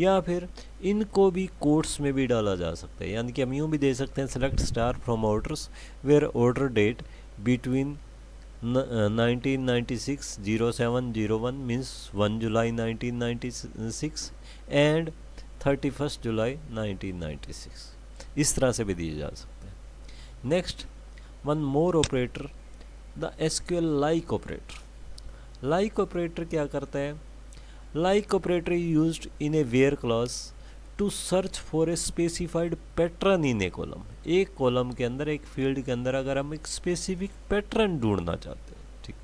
या फिर इनको भी कोट्स में भी डाला जा सकता है। यानी कि हम यूँ भी दे सकते हैं, select star from orders where order date between 1996 0701 means 1 July 1996 and 31 July 1996, इस तरह से भी दिए जा सकते हैं। Next, one more operator, the SQL like operator. Like operator क्या करता है, like operator used in a where clause to search for a specified pattern in a column. एक कॉलम के अंदर, एक फील्ड के अंदर अगर हम एक स्पेसिफिक पैटर्न ढूंढना चाहते हैं, ठीक,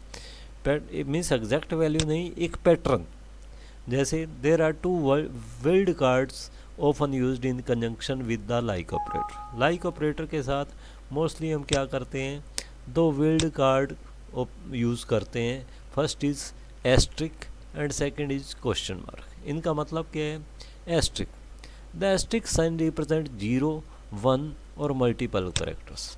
मीन्स एग्जैक्ट वैल्यू नहीं, एक पैटर्न। जैसे there are 2 wild cards often used in conjunction with the like operator. Like operator के साथ मोस्टली हम क्या करते हैं, 2 वाइल्ड कार्ड यूज़ करते हैं। First is asterisk and second is question mark. इनका मतलब क्या है, asterisk, the asterisk sign represent 0 1 और मल्टीपल कैरेक्टर्स।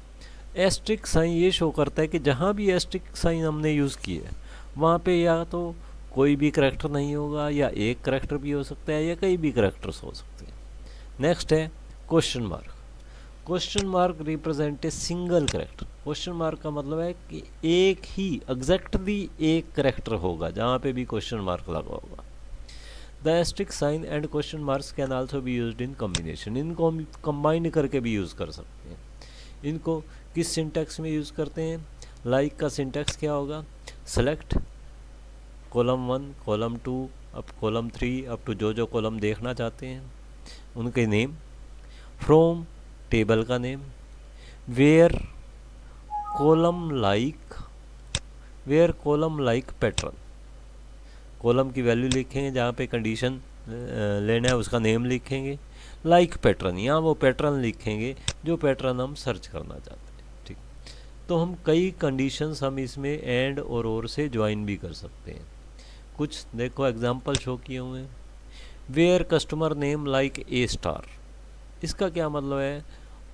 एस्ट्रिक साइन ये शो करता है कि जहाँ भी एस्ट्रिक साइन हमने यूज़ किया है वहाँ पे या तो कोई भी करैक्टर नहीं होगा, या एक करैक्टर भी हो सकता है, या कई भी करैक्टर्स हो सकते हैं। नेक्स्ट है question mark. Question mark represent a single character. Question mark का मतलब है कि एक ही एग्जैक्टली एक करैक्टर होगा जहाँ पे भी क्वेश्चन मार्क लगा होगा। The asterisk sign and question marks can also be used in combination. इनको हम कंबाइन करके भी यूज़ कर सकते हैं। इनको किस सिंटैक्स में यूज़ करते हैं, लाइक का सिंटैक्स क्या होगा, सेलेक्ट कॉलम 1 कॉलम 2 अब कॉलम 3 अप टू जो कॉलम देखना चाहते हैं उनके नेम, फ्रॉम टेबल का name, where column like pattern, column की वैल्यू लिखेंगे, जहाँ पे कंडीशन लेना है उसका नेम लिखेंगे, लाइक पैटर्न यहाँ वो पैटर्न लिखेंगे जो पैटर्न हम सर्च करना चाहते हैं। ठीक, तो हम कई कंडीशंस हम इसमें एंड और से ज्वाइन भी कर सकते हैं। कुछ देखो एग्जांपल शो किए हुए हैं। Where customer name like A star, इसका क्या मतलब है,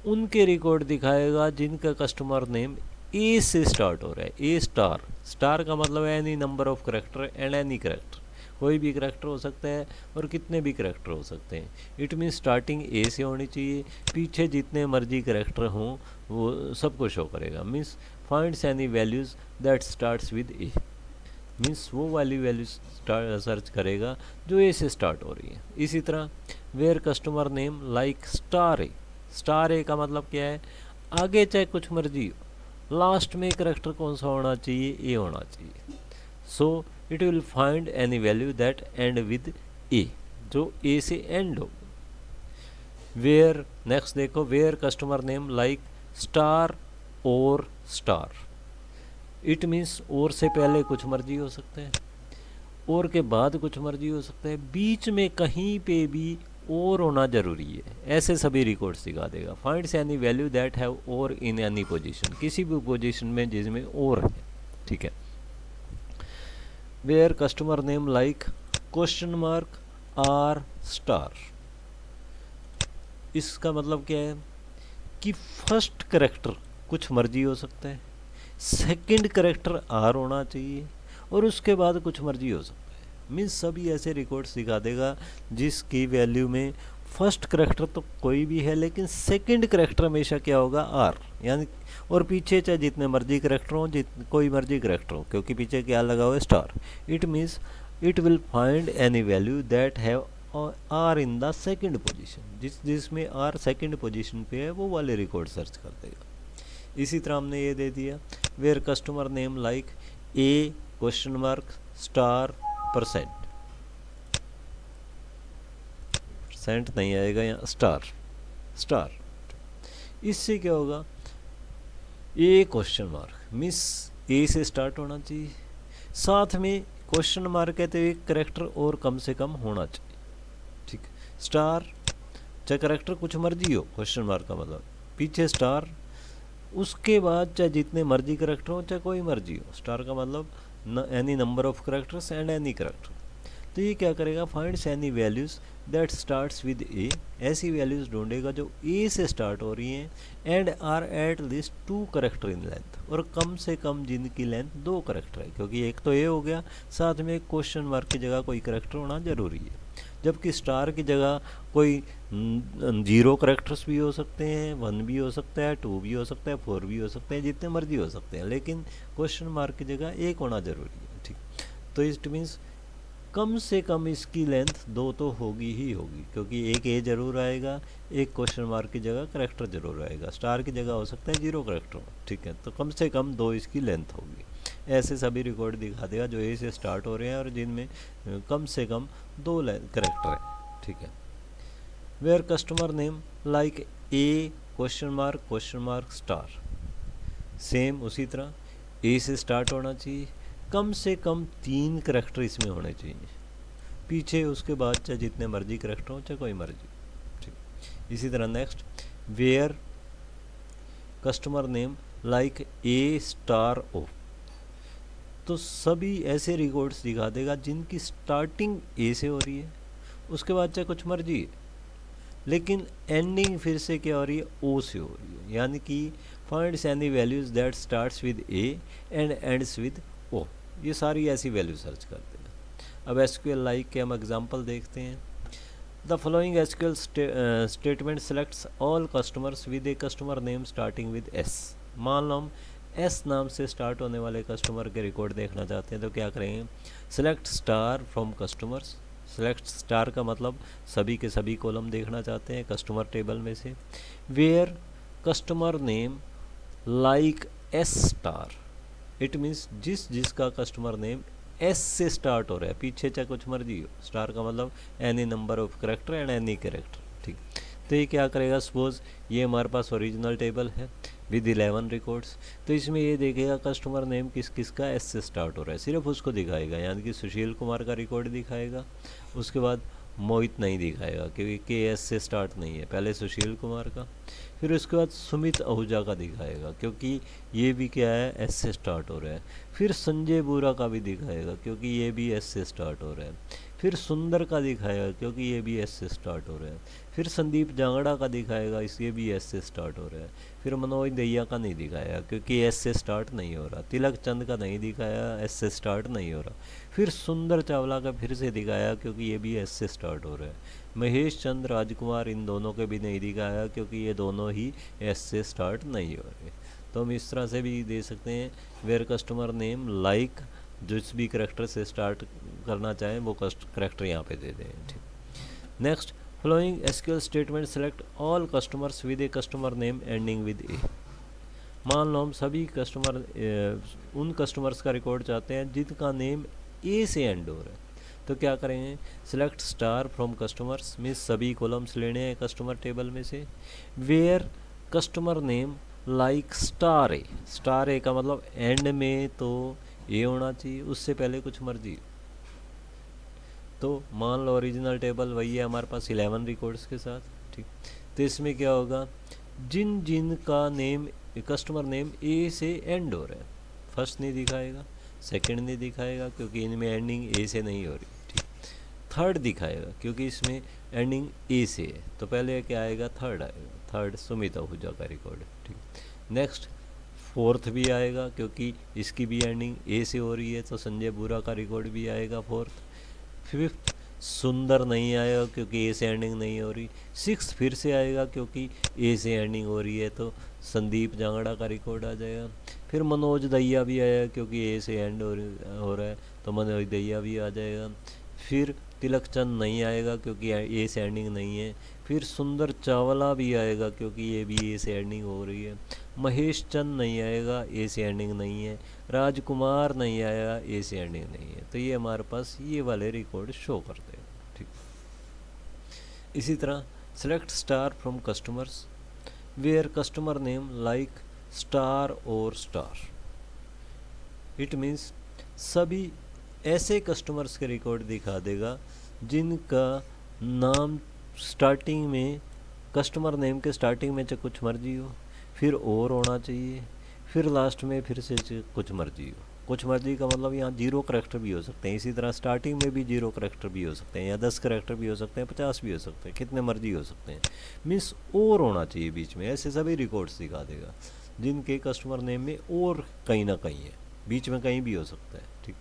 उनके रिकॉर्ड दिखाएगा जिनका कस्टमर नेम ए से स्टार्ट हो रहा है। ए स्टार, स्टार का मतलब है any number of character and any character, कोई भी करेक्टर हो सकता है और कितने भी करेक्टर हो सकते हैं। इट मीन स्टार्टिंग ए से होनी चाहिए, पीछे जितने मर्जी करेक्टर हों वो सबको शो करेगा। Means finds any values that starts with A, means वो वाली वैल्यूज सर्च करेगा जो ए से स्टार्ट हो रही है। इसी तरह where customer name like star A, star A का मतलब क्या है, आगे चाहे कुछ मर्जी हो, लास्ट में करेक्टर कौन सा होना चाहिए, ए होना चाहिए। So it will find any value that end with A, जो ए से एंड हो। वेयर नेक्स्ट देखो, where customer name like star or star, it means or से पहले कुछ मर्जी हो सकता है, और के बाद कुछ मर्जी हो सकता है, बीच में कहीं पे भी और होना जरूरी है। ऐसे सभी रिकॉर्ड्स दिखा देगा। Finds any value that have और इन एनी पोजीशन, किसी भी पोजीशन में जिसमें और है। ठीक है, where customer name like question mark R star, इसका मतलब क्या है कि फर्स्ट करेक्टर कुछ मर्जी हो सकता है, सेकंड करेक्टर आर होना चाहिए, और उसके बाद कुछ मर्जी हो सकता है। मीन्स सभी ऐसे रिकॉर्ड्स दिखा देगा जिसकी वैल्यू में फर्स्ट करेक्टर तो कोई भी है लेकिन सेकंड करेक्टर हमेशा क्या होगा, आर, यानी और पीछे चाहे जितने मर्जी करेक्टर हो, कोई मर्जी करेक्टर हो, क्योंकि पीछे क्या लगा हुआ है, star. It means it will find any value that have R in the second position, जिसमें आर सेकंड पोजीशन पे है वो वाले रिकॉर्ड सर्च कर देगा। इसी तरह हमने ये दे दिया where customer name like A question mark star percent, percent नहीं आएगा यहाँ, स्टार स्टार। इससे क्या होगा, ए क्वेश्चन मार्क मिस ए से स्टार्ट होना चाहिए, साथ में क्वेश्चन मार्क है तो एक करेक्टर और कम से कम होना चाहिए, ठीक। स्टार चाहे करेक्टर कुछ मर्जी हो, क्वेश्चन मार्क का मतलब पीछे स्टार, उसके बाद चाहे जितने मर्जी करेक्टर हो चाहे कोई मर्जी हो, स्टार का मतलब any number of characters and any character. तो ये क्या करेगा, finds any values that starts with A, ऐसी वैल्यूज़ ढूंढेगा जो ए से स्टार्ट हो रही हैं, and are at least 2 character in length, और कम से कम जिनकी लेंथ 2 करेक्टर है, क्योंकि एक तो ए हो गया, साथ में क्वेश्चन मार्क की जगह कोई करेक्टर होना जरूरी है। जबकि स्टार की जगह कोई 0 करेक्टर्स भी हो सकते हैं, 1 भी हो सकता है, 2 भी हो सकता है, 4 भी हो सकते हैं, जितने मर्जी हो सकते हैं, लेकिन क्वेश्चन मार्क की जगह एक होना जरूरी है, ठीक। तो इट मीन्स कम से कम इसकी लेंथ 2 तो होगी ही होगी, क्योंकि एक ए जरूर आएगा, एक क्वेश्चन मार्क की जगह करेक्टर जरूर आएगा, स्टार की जगह हो सकता है 0 करेक्टर, ठीक है। तो कम से कम 2 इसकी लेंथ होगी। ऐसे सभी रिकॉर्ड दिखा देगा जो ए से स्टार्ट हो रहे हैं और जिनमें कम से कम 2 करेक्टर है, ठीक है। Where customer name like A question mark star, same उसी तरह ए से स्टार्ट होना चाहिए, कम से कम 3 करेक्टर इसमें होने चाहिए, पीछे उसके बाद चाहे जितने मर्जी करेक्टर हो चाहे कोई मर्जी, ठीक। इसी तरह next where customer name like A star O, तो सभी ऐसे रिकॉर्ड्स दिखा देगा जिनकी स्टार्टिंग ए से हो रही है, उसके बाद चाहे कुछ मर्जी है, लेकिन एंडिंग फिर से क्या हो रही है, ओ से हो रही है, यानी कि finds any values that starts with A and ends with O, ये सारी ऐसी वैल्यू सर्च करते हैं। अब एसक्यूएल लाइक के हम एग्जांपल देखते हैं। The following SQL statement selects all customers with a customer name starting with S. मान लो हम एस नाम से स्टार्ट होने वाले कस्टमर के रिकॉर्ड देखना चाहते हैं, तो क्या करेंगे, select star from customers, select star का मतलब सभी के सभी कॉलम देखना चाहते हैं कस्टमर टेबल में से। Where customer name like S star, it means जिसका कस्टमर नेम एस से स्टार्ट हो रहा है, पीछे चाहे कुछ मर्जी हो, स्टार का मतलब any number of character and any character, ठीक। तो ये क्या करेगा, सपोज ये हमारे पास ओरिजिनल टेबल है विद 11 रिकॉर्ड्स, तो इसमें ये देखेगा कस्टमर नेम किस किस का एस से स्टार्ट हो रहा है, सिर्फ उसको दिखाएगा, यानी कि सुशील कुमार का रिकॉर्ड दिखाएगा, उसके बाद मोहित नहीं दिखाएगा क्योंकि के एस से स्टार्ट नहीं है, पहले सुशील कुमार का, फिर उसके बाद सुमित आहूजा का दिखाएगा क्योंकि ये भी क्या है, एस से स्टार्ट हो रहा है, फिर संजय बोरा का भी दिखाएगा क्योंकि ये भी एस से स्टार्ट हो रहा है, फिर सुंदर का दिखाएगा क्योंकि ये भी एस से स्टार्ट हो रहा है, फिर संदीप जांगड़ा का दिखाएगा, इसलिए भी एस से स्टार्ट हो रहा है, फिर मनोज दहिया का नहीं दिखाया क्योंकि एस से स्टार्ट नहीं हो रहा, तिलक चंद का नहीं दिखाया, एस से स्टार्ट नहीं हो रहा, फिर सुंदर चावला का फिर से दिखाया क्योंकि ये भी एस से स्टार्ट हो रहा है, महेश चंद्र राजकुमार इन दोनों के भी नहीं दिखाया क्योंकि ये दोनों ही एस से स्टार्ट नहीं हो रहे। तो हम इस तरह से भी दे सकते हैं, वेयर कस्टमर नेम लाइक जिस भी करेक्टर से स्टार्ट करना चाहें वो करेक्टर यहाँ पे दे दें, ठीक। Next following SQL statement select all customers with a customer name ending with A. मान लो हम सभी कस्टमर उन कस्टमर्स का रिकॉर्ड चाहते हैं जिनका नेम ए से एंड हो रहा है, तो क्या करेंगे, select star from customers, means सभी कॉलम्स लेने हैं कस्टमर टेबल में से, where customer name like star A का मतलब एंड में तो ए होना चाहिए, उससे पहले कुछ मर्जी। तो मान लो ओरिजिनल टेबल वही है हमारे पास 11 रिकॉर्ड्स के साथ, ठीक। तो इसमें क्या होगा, जिन जिन का नेम कस्टमर नेम ए से एंड हो रहा है, फर्स्ट नहीं दिखाएगा, सेकंड नहीं दिखाएगा क्योंकि इनमें एंडिंग ए से नहीं हो रही, ठीक। थर्ड दिखाएगा क्योंकि इसमें एंडिंग ए से है, तो पहले क्या आएगा, थर्ड आएगा। थर्ड सुमित आहूजा का रिकॉर्ड है। ठीक, नेक्स्ट फोर्थ भी आएगा क्योंकि इसकी भी एंडिंग ए से हो रही है, तो संजय बुरा का रिकॉर्ड भी आएगा फोर्थ। फिफ्थ सुंदर नहीं आएगा क्योंकि ए से एंडिंग नहीं हो रही। सिक्स फिर से आएगा क्योंकि ए से एंडिंग हो रही है, तो संदीप जांगड़ा का रिकॉर्ड आ जाएगा। फिर मनोज दहिया भी आएगा क्योंकि ए से एंड हो रहा है, तो मनोज दहिया भी आ जाएगा। फिर तिलक चंद नहीं आएगा क्योंकि ए से एंडिंग नहीं है। फिर सुंदर चावला भी आएगा क्योंकि ये भी ए से एंडिंग हो रही है। महेश चंद नहीं आएगा, ए से एंडिंग नहीं है। राजकुमार नहीं आएगा, ए से एंडिंग नहीं है। तो ये हमारे पास ये वाले रिकॉर्ड शो कर देगा। ठीक, इसी तरह select star from customers where customer name like star or star. It means सभी ऐसे कस्टमर्स के रिकॉर्ड दिखा देगा जिनका नाम स्टार्टिंग में, कस्टमर नेम के स्टार्टिंग में चाहे कुछ मर्जी हो, फिर और होना चाहिए, फिर लास्ट में फिर से कुछ मर्जी हो। कुछ मर्जी का मतलब यहाँ 0 करैक्टर भी हो सकते हैं, इसी तरह स्टार्टिंग में भी 0 करैक्टर भी हो सकते हैं, या 10 करैक्टर भी हो सकते हैं, 50 भी हो सकते हैं, कितने मर्जी हो सकते हैं। मीन्स और होना चाहिए बीच में। ऐसे सभी रिकॉर्ड्स दिखा देगा जिनके कस्टमर नेम में और कहीं ना कहीं है, बीच में कहीं भी हो सकता है। ठीक,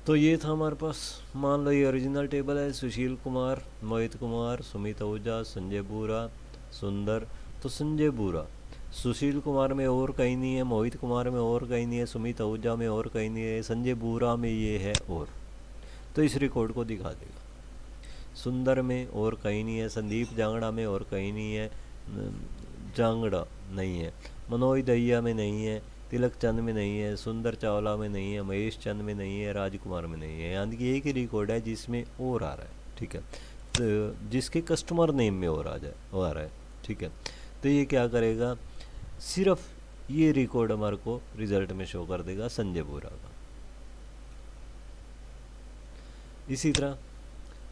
तो ये था हमारे पास। मान लो ये ओरिजिनल टेबल है, सुशील कुमार, मोहित कुमार, सुमित आहूजा, संजय बुरा, सुंदर। तो संजय बुरा, सुशील कुमार में और कहीं नहीं है, मोहित कुमार में और कहीं नहीं है, सुमित आहूजा में और कहीं नहीं है, संजय बुरा में ये है और, तो इस रिकॉर्ड को दिखा देगा। सुंदर में और कहीं नहीं है, संदीप जांगड़ा में और कहीं नहीं है, जांगड़ा नहीं है, मनोज दहिया में नहीं है, तिलक चंद में नहीं है, सुंदर चावला में नहीं है, महेश चंद में नहीं है, राजकुमार में नहीं है। यानी कि एक ही रिकॉर्ड है जिसमें और आ रहा है। ठीक है, तो जिसके कस्टमर नेम में और आ रहा है। ठीक है, तो ये क्या करेगा, सिर्फ ये रिकॉर्ड हमारे को रिजल्ट में शो कर देगा संजय बोरा का। इसी तरह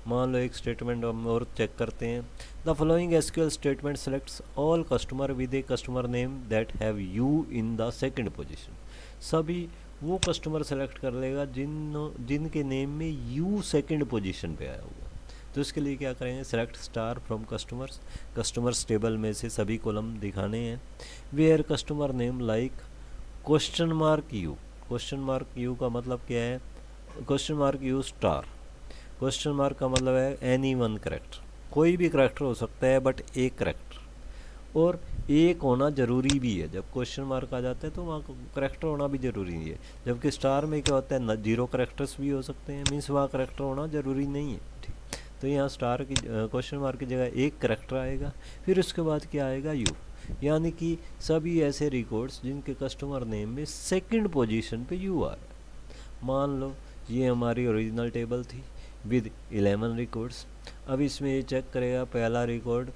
मान लो एक स्टेटमेंट हम और चेक करते हैं। The following SQL statement selects all customer with a customer name that have you in the second position. सभी वो कस्टमर सेलेक्ट कर लेगा जिनके नेम में यू सेकंड पोजीशन पे आया हुआ। तो इसके लिए क्या करेंगे, select star from customers, customers table में से सभी कॉलम दिखाने हैं। Where customer name like question mark U. Question mark U का मतलब क्या है, question mark U star. Question mark का मतलब है एनी वन करेक्टर, कोई भी करेक्टर हो सकता है बट एक करेक्टर, और एक होना ज़रूरी भी है। जब क्वेश्चन मार्क आ जाता है तो वहाँ करेक्टर होना भी ज़रूरी नहीं है, जबकि स्टार में क्या होता है न 0 करेक्टर्स भी हो सकते हैं, मीन्स वहाँ करेक्टर होना ज़रूरी नहीं है। ठीक, तो यहाँ स्टार की क्वेश्चन मार्क की जगह एक करेक्टर आएगा, फिर उसके बाद क्या आएगा यू। यानी कि सभी ऐसे रिकॉर्ड्स जिनके कस्टमर नेम में सेकंड पोजीशन पे यू आ रहा है। मान लो ये हमारी ओरिजिनल टेबल थी विद 11 रिकॉर्ड्स। अब इसमें ये चेक करेगा पहला रिकॉर्ड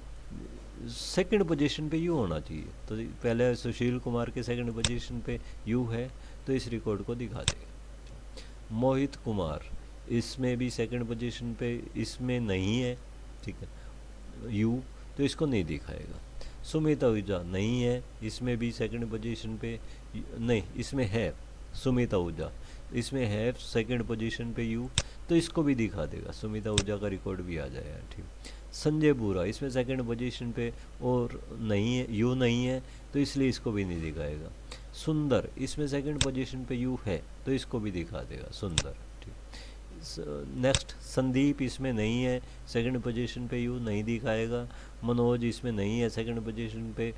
सेकंड पोजीशन पे यू होना चाहिए, तो पहले सुशील कुमार के सेकंड पोजीशन पे यू है, तो इस रिकॉर्ड को दिखा देगा। मोहित कुमार, इसमें भी सेकंड पोजीशन पे इसमें नहीं है, ठीक है, यू, तो इसको नहीं दिखाएगा। सुमित आहूजा नहीं है, इसमें भी सेकंड पोजीशन पे नहीं, इसमें है सुमित आहूजा, इसमें है सेकंड पोजीशन पे यू, तो इसको भी दिखा देगा, सुमित आहूजा का रिकॉर्ड भी आ जाएगा। ठीक, संजय बुरा, इसमें सेकंड पोजीशन पे और नहीं है, यू नहीं है, तो इसलिए इसको भी नहीं दिखाएगा। सुंदर, इसमें सेकंड पोजीशन पे यू है, तो इसको भी दिखा देगा सुंदर। ठीक, नेक्स्ट संदीप, इसमें नहीं है, सेकंड पोजीशन पे यू नहीं दिखाएगा। मनोज, इसमें नहीं है, सेकंड पोजीशन पे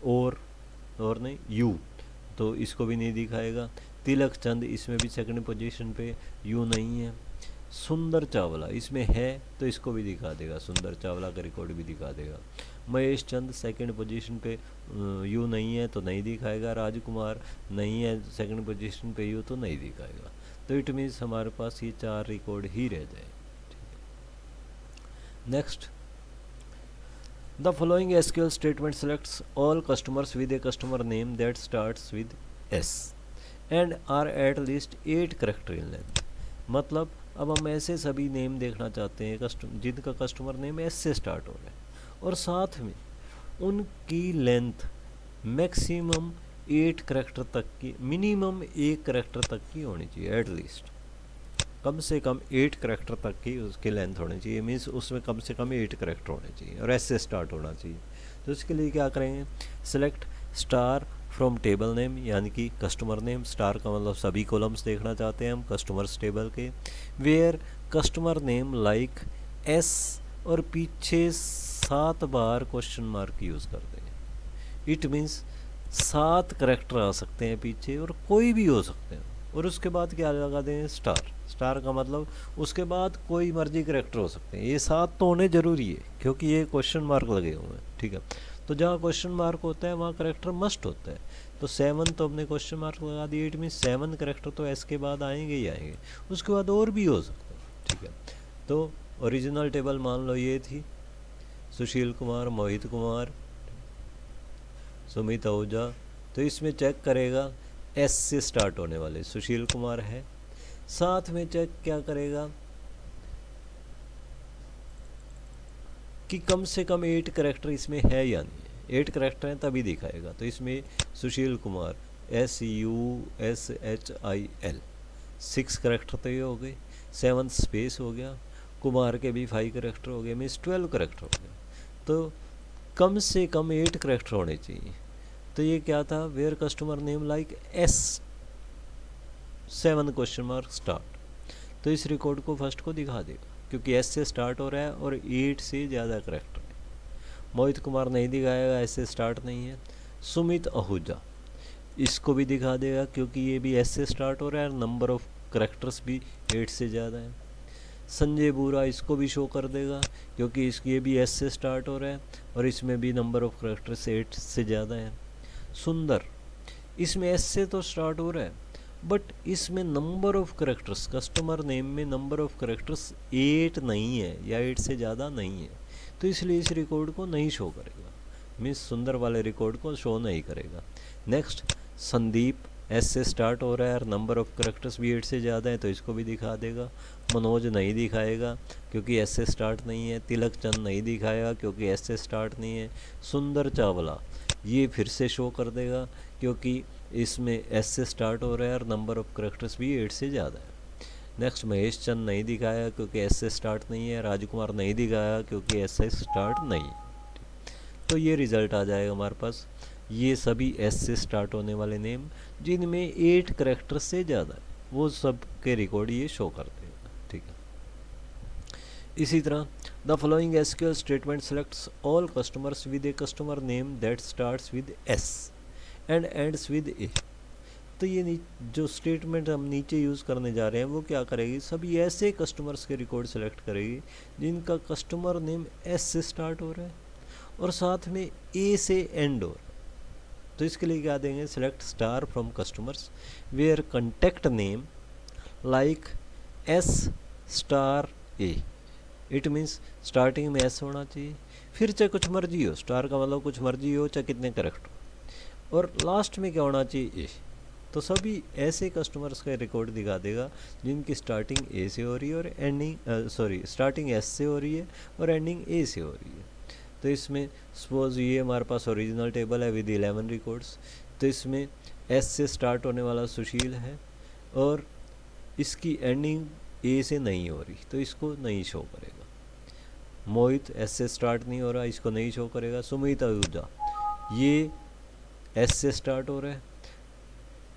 और नहीं यू, तो इसको भी नहीं दिखाएगा। तिलक चंद, इसमें भी सेकंड पोजीशन पे यू नहीं है। सुंदर चावला, इसमें है, तो इसको भी दिखा देगा, सुंदर चावला का रिकॉर्ड भी दिखा देगा। महेश चंद सेकंड पोजीशन पे यू नहीं है, तो नहीं दिखाएगा। राजकुमार नहीं है सेकंड पोजीशन पे यू, तो नहीं दिखाएगा। तो इट मीन्स हमारे पास ये 4 रिकॉर्ड ही रह जाए। Next, the following SQL statement selects all customers with a customer name that starts with S and are at least 8 character in length. मतलब अब हम ऐसे सभी नेम देखना चाहते हैं जिनका कस्टमर नेम एस से स्टार्ट हो रहा है, और साथ में उनकी लेंथ मैक्सिमम 8 करेक्टर तक की, मिनिमम 1 करेक्टर तक की होनी चाहिए एटलीस्ट। कम से कम 8 करेक्टर तक की उसकी लेंथ होनी चाहिए, मीन्स उसमें कम से कम 8 करेक्टर होने चाहिए और एस से स्टार्ट होना चाहिए। तो इसके लिए क्या करेंगे, select star from table name, यानी कि कस्टमर नेम। स्टार का मतलब सभी कॉलम्स देखना चाहते हैं हम कस्टमर्स टेबल के। Where customer name like S, और पीछे 7 बार क्वेश्चन मार्क यूज़ कर देंगे। इट मीन्स 7 करेक्टर आ सकते हैं पीछे और कोई भी हो सकते हैं। और उसके बाद क्या लगा दें, स्टार। स्टार का मतलब उसके बाद कोई मर्जी करेक्टर हो सकते हैं। ये 7 तो होने ज़रूरी है क्योंकि ये क्वेश्चन मार्क लगे हुए हैं, ठीक है। तो जहाँ क्वेश्चन मार्क होता है वहाँ करेक्टर मस्ट होता है। तो 7 तो हमने क्वेश्चन मार्क लगा दिया, इट मीन 7 करेक्टर तो एस के बाद आएंगे ही आएंगे। उसके बाद और भी हो सकते हैं, ठीक है। तो ओरिजिनल टेबल मान लो ये थी, सुशील कुमार, मोहित कुमार, सुमित आहूजा। तो इसमें चेक करेगा एस से स्टार्ट होने वाले सुशील कुमार है। साथ में चेक क्या करेगा कि कम से कम 8 करेक्टर इसमें है या नहीं है। 8 करेक्टर हैं तभी दिखाएगा। तो इसमें सुशील कुमार SUSHIL 6 करेक्टर तो ये हो गए, 7 स्पेस हो गया, कुमार के भी 5 करेक्टर हो गए, मीन्स 12 करेक्टर हो गया। तो कम से कम 8 करेक्टर होने चाहिए। तो ये क्या था, where customer name like S 7 question mark start. तो इस रिकॉर्ड को फर्स्ट को दिखा देगा क्योंकि एस से स्टार्ट हो रहा है और 8 से ज़्यादा करेक्टर है। मोहित कुमार नहीं दिखाएगा, एस से स्टार्ट नहीं है। सुमित आहूजा इसको भी दिखा देगा क्योंकि ये भी एस से स्टार्ट हो रहा है और नंबर ऑफ करेक्टर्स भी 8 से ज़्यादा है। संजय बूरा इसको भी शो कर देगा क्योंकि ये भी एस से स्टार्ट हो रहा है और इसमें भी नंबर ऑफ करेक्टर्स 8 से ज़्यादा है। सुंदर इसमें एस से तो स्टार्ट हो रहा है बट इसमें number of characters, customer name में नंबर ऑफ करेक्टर्स 8 नहीं है या 8 से ज़्यादा नहीं है, तो इसलिए इस रिकॉर्ड को नहीं शो करेगा, मीन्स सुंदर वाले रिकॉर्ड को शो नहीं करेगा। नेक्स्ट संदीप एस से स्टार्ट हो रहा है और नंबर ऑफ करेक्टर्स भी 8 से ज़्यादा है तो इसको भी दिखा देगा। मनोज नहीं दिखाएगा क्योंकि एस से स्टार्ट नहीं है। तिलक चंद नहीं दिखाएगा क्योंकि एस से स्टार्ट नहीं है। सुंदर चावला ये फिर से शो कर देगा क्योंकि इसमें एस से स्टार्ट हो रहा है और नंबर ऑफ करेक्टर्स भी 8 से ज़्यादा है। नेक्स्ट महेश चंद नहीं दिखाया क्योंकि एस से स्टार्ट नहीं है। राजकुमार नहीं दिखाया क्योंकि एस से स्टार्ट नहीं है। तो ये रिज़ल्ट आ जाएगा हमारे पास। ये सभी एस से स्टार्ट होने वाले नेम जिनमें 8 करेक्टर से ज़्यादा है वो सब के रिकॉर्ड ये शो कर देगा, ठीक है। इसी तरह the following SQL statement selects all customers with a customer name that starts with S and ends with A. तो ये जो स्टेटमेंट हम नीचे यूज़ करने जा रहे हैं वो क्या करेगी, सभी ऐसे कस्टमर्स के रिकॉर्ड सेलेक्ट करेगी जिनका कस्टमर नेम एस से स्टार्ट हो रहा है और साथ में ए से एंड हो रहा है। तो इसके लिए क्या देंगे, select star from customers where contact name like S star A. It means starting में एस होना चाहिए, फिर चाहे कुछ मर्जी हो, स्टार का मतलब कुछ मर्जी हो चाहे कितने करेक्ट हो, और लास्ट में क्या होना चाहिए ए। तो सभी ऐसे कस्टमर्स का रिकॉर्ड दिखा देगा जिनकी स्टार्टिंग ए से हो रही है और एंडिंग स्टार्टिंग एस से हो रही है और एंडिंग ए से हो रही है। तो इसमें सपोज ये हमारे पास ओरिजिनल टेबल है विद 11 रिकॉर्ड्स। तो इसमें एस से स्टार्ट होने वाला सुशील है और इसकी एंडिंग ए से नहीं हो रही तो इसको नहीं शो करेगा। मोहित एस से स्टार्ट नहीं हो रहा, इसको नहीं शो करेगा। सुमित आहूजा ये एस से स्टार्ट हो रहा है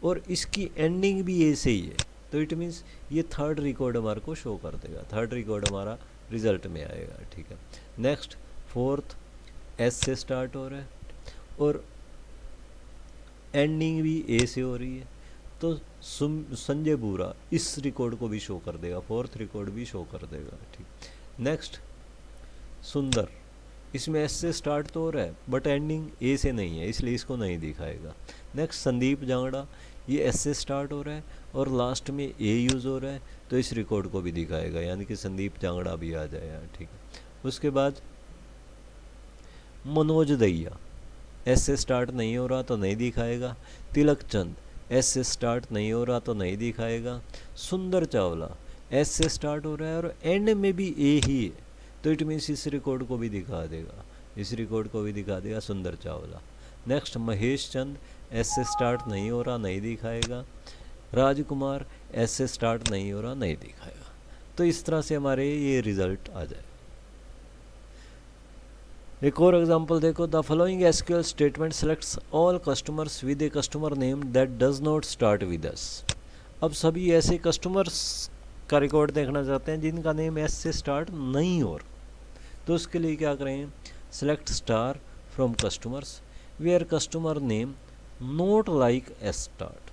और इसकी एंडिंग भी ए से ही है, तो इट मीन्स ये थर्ड रिकॉर्ड हमारे को शो कर देगा, थर्ड रिकॉर्ड हमारा रिजल्ट में आएगा, ठीक है। नेक्स्ट फोर्थ एस से स्टार्ट हो रहा है और एंडिंग भी ए से हो रही है, तो संजय बूरा इस रिकॉर्ड को भी शो कर देगा, फोर्थ रिकॉर्ड भी शो कर देगा, ठीक। नेक्स्ट सुंदर इसमें एस से स्टार्ट तो हो रहा है बट एंडिंग ए से नहीं है इसलिए इसको नहीं दिखाएगा। नेक्स्ट संदीप जांगड़ा ये एस से स्टार्ट हो रहा है और लास्ट में ए यूज़ हो रहा है तो इस रिकॉर्ड को भी दिखाएगा, यानी कि संदीप जांगड़ा भी आ जाएगा, ठीक है। उसके बाद मनोज दहिया एस से स्टार्ट नहीं हो रहा तो नहीं दिखाएगा। तिलक चंद एस से स्टार्ट नहीं हो रहा तो नहीं दिखाएगा। सुंदर चावला एस से स्टार्ट हो रहा है और एंड में भी ए ही है तो इट मीन्स इस रिकॉर्ड को भी दिखा देगा, इस रिकॉर्ड को भी दिखा देगा सुंदर चावला। नेक्स्ट महेश चंद एस से स्टार्ट नहीं हो रहा नहीं दिखाएगा। राजकुमार एस से स्टार्ट नहीं हो रहा, नहीं दिखाएगा। तो इस तरह से हमारे ये रिजल्ट आ जाए। एक और एग्जांपल देखो, the following SQL statement selects all customers with a customer name that does not start with us. अब सभी ऐसे कस्टमर्स का रिकॉर्ड देखना चाहते हैं जिनका नेम एस से स्टार्ट नहीं हो रहा। तो उसके लिए क्या करें, select star from customers where customer name not like S start.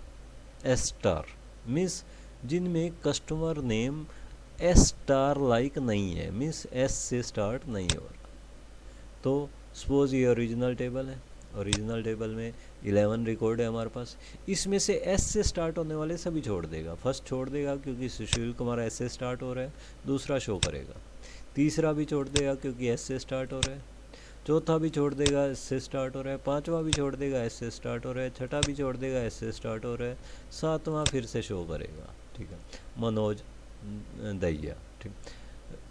S star means जिनमें customer name S star like नहीं है, मीन्स एस से स्टार्ट नहीं हो रहा। तो सपोज ये ओरिजिनल टेबल है, ओरिजिनल टेबल में 11 रिकॉर्ड है हमारे पास, इसमें से एस से स्टार्ट होने वाले सभी छोड़ देगा। फर्स्ट छोड़ देगा क्योंकि सुशील कुमार एस से स्टार्ट हो रहा है, दूसरा शो करेगा। तीसरा भी छोड़ देगा क्योंकि एस से स्टार्ट हो रहा है, चौथा भी छोड़ देगा एस से स्टार्ट हो रहा है, पांचवा भी छोड़ देगा एस से स्टार्ट हो रहा है, छठा भी छोड़ देगा एस से स्टार्ट हो रहा है, सातवां फिर से शो करेगा, ठीक है, मनोज दहिया, ठीक।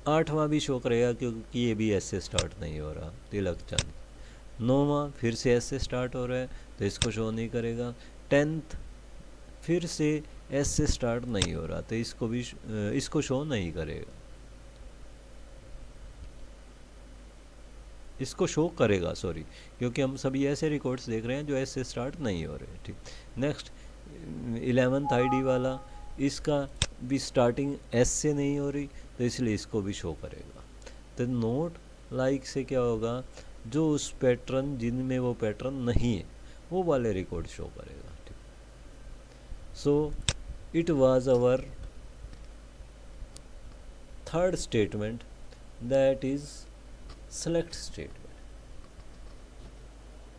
आठवां भी शो करेगा क्योंकि ये भी एस से स्टार्ट नहीं हो रहा, तिलक चंद। नौवां फिर से एस से स्टार्ट हो रहा है तो इसको शो नहीं करेगा। 10th फिर से एस से स्टार्ट नहीं हो रहा तो इसको शो नहीं करेगा, इसको शो करेगा, सॉरी, क्योंकि हम सभी ऐसे रिकॉर्ड्स देख रहे हैं जो एस से स्टार्ट नहीं हो रहे, ठीक। नेक्स्ट 11th आईडी वाला, इसका भी स्टार्टिंग एस से नहीं हो रही तो इसलिए इसको भी शो करेगा। तो नोट लाइक से क्या होगा, जो उस पैटर्न जिनमें वो पैटर्न नहीं है वो वाले रिकॉर्ड शो करेगा, ठीक। So it was our third statement, that is select statement.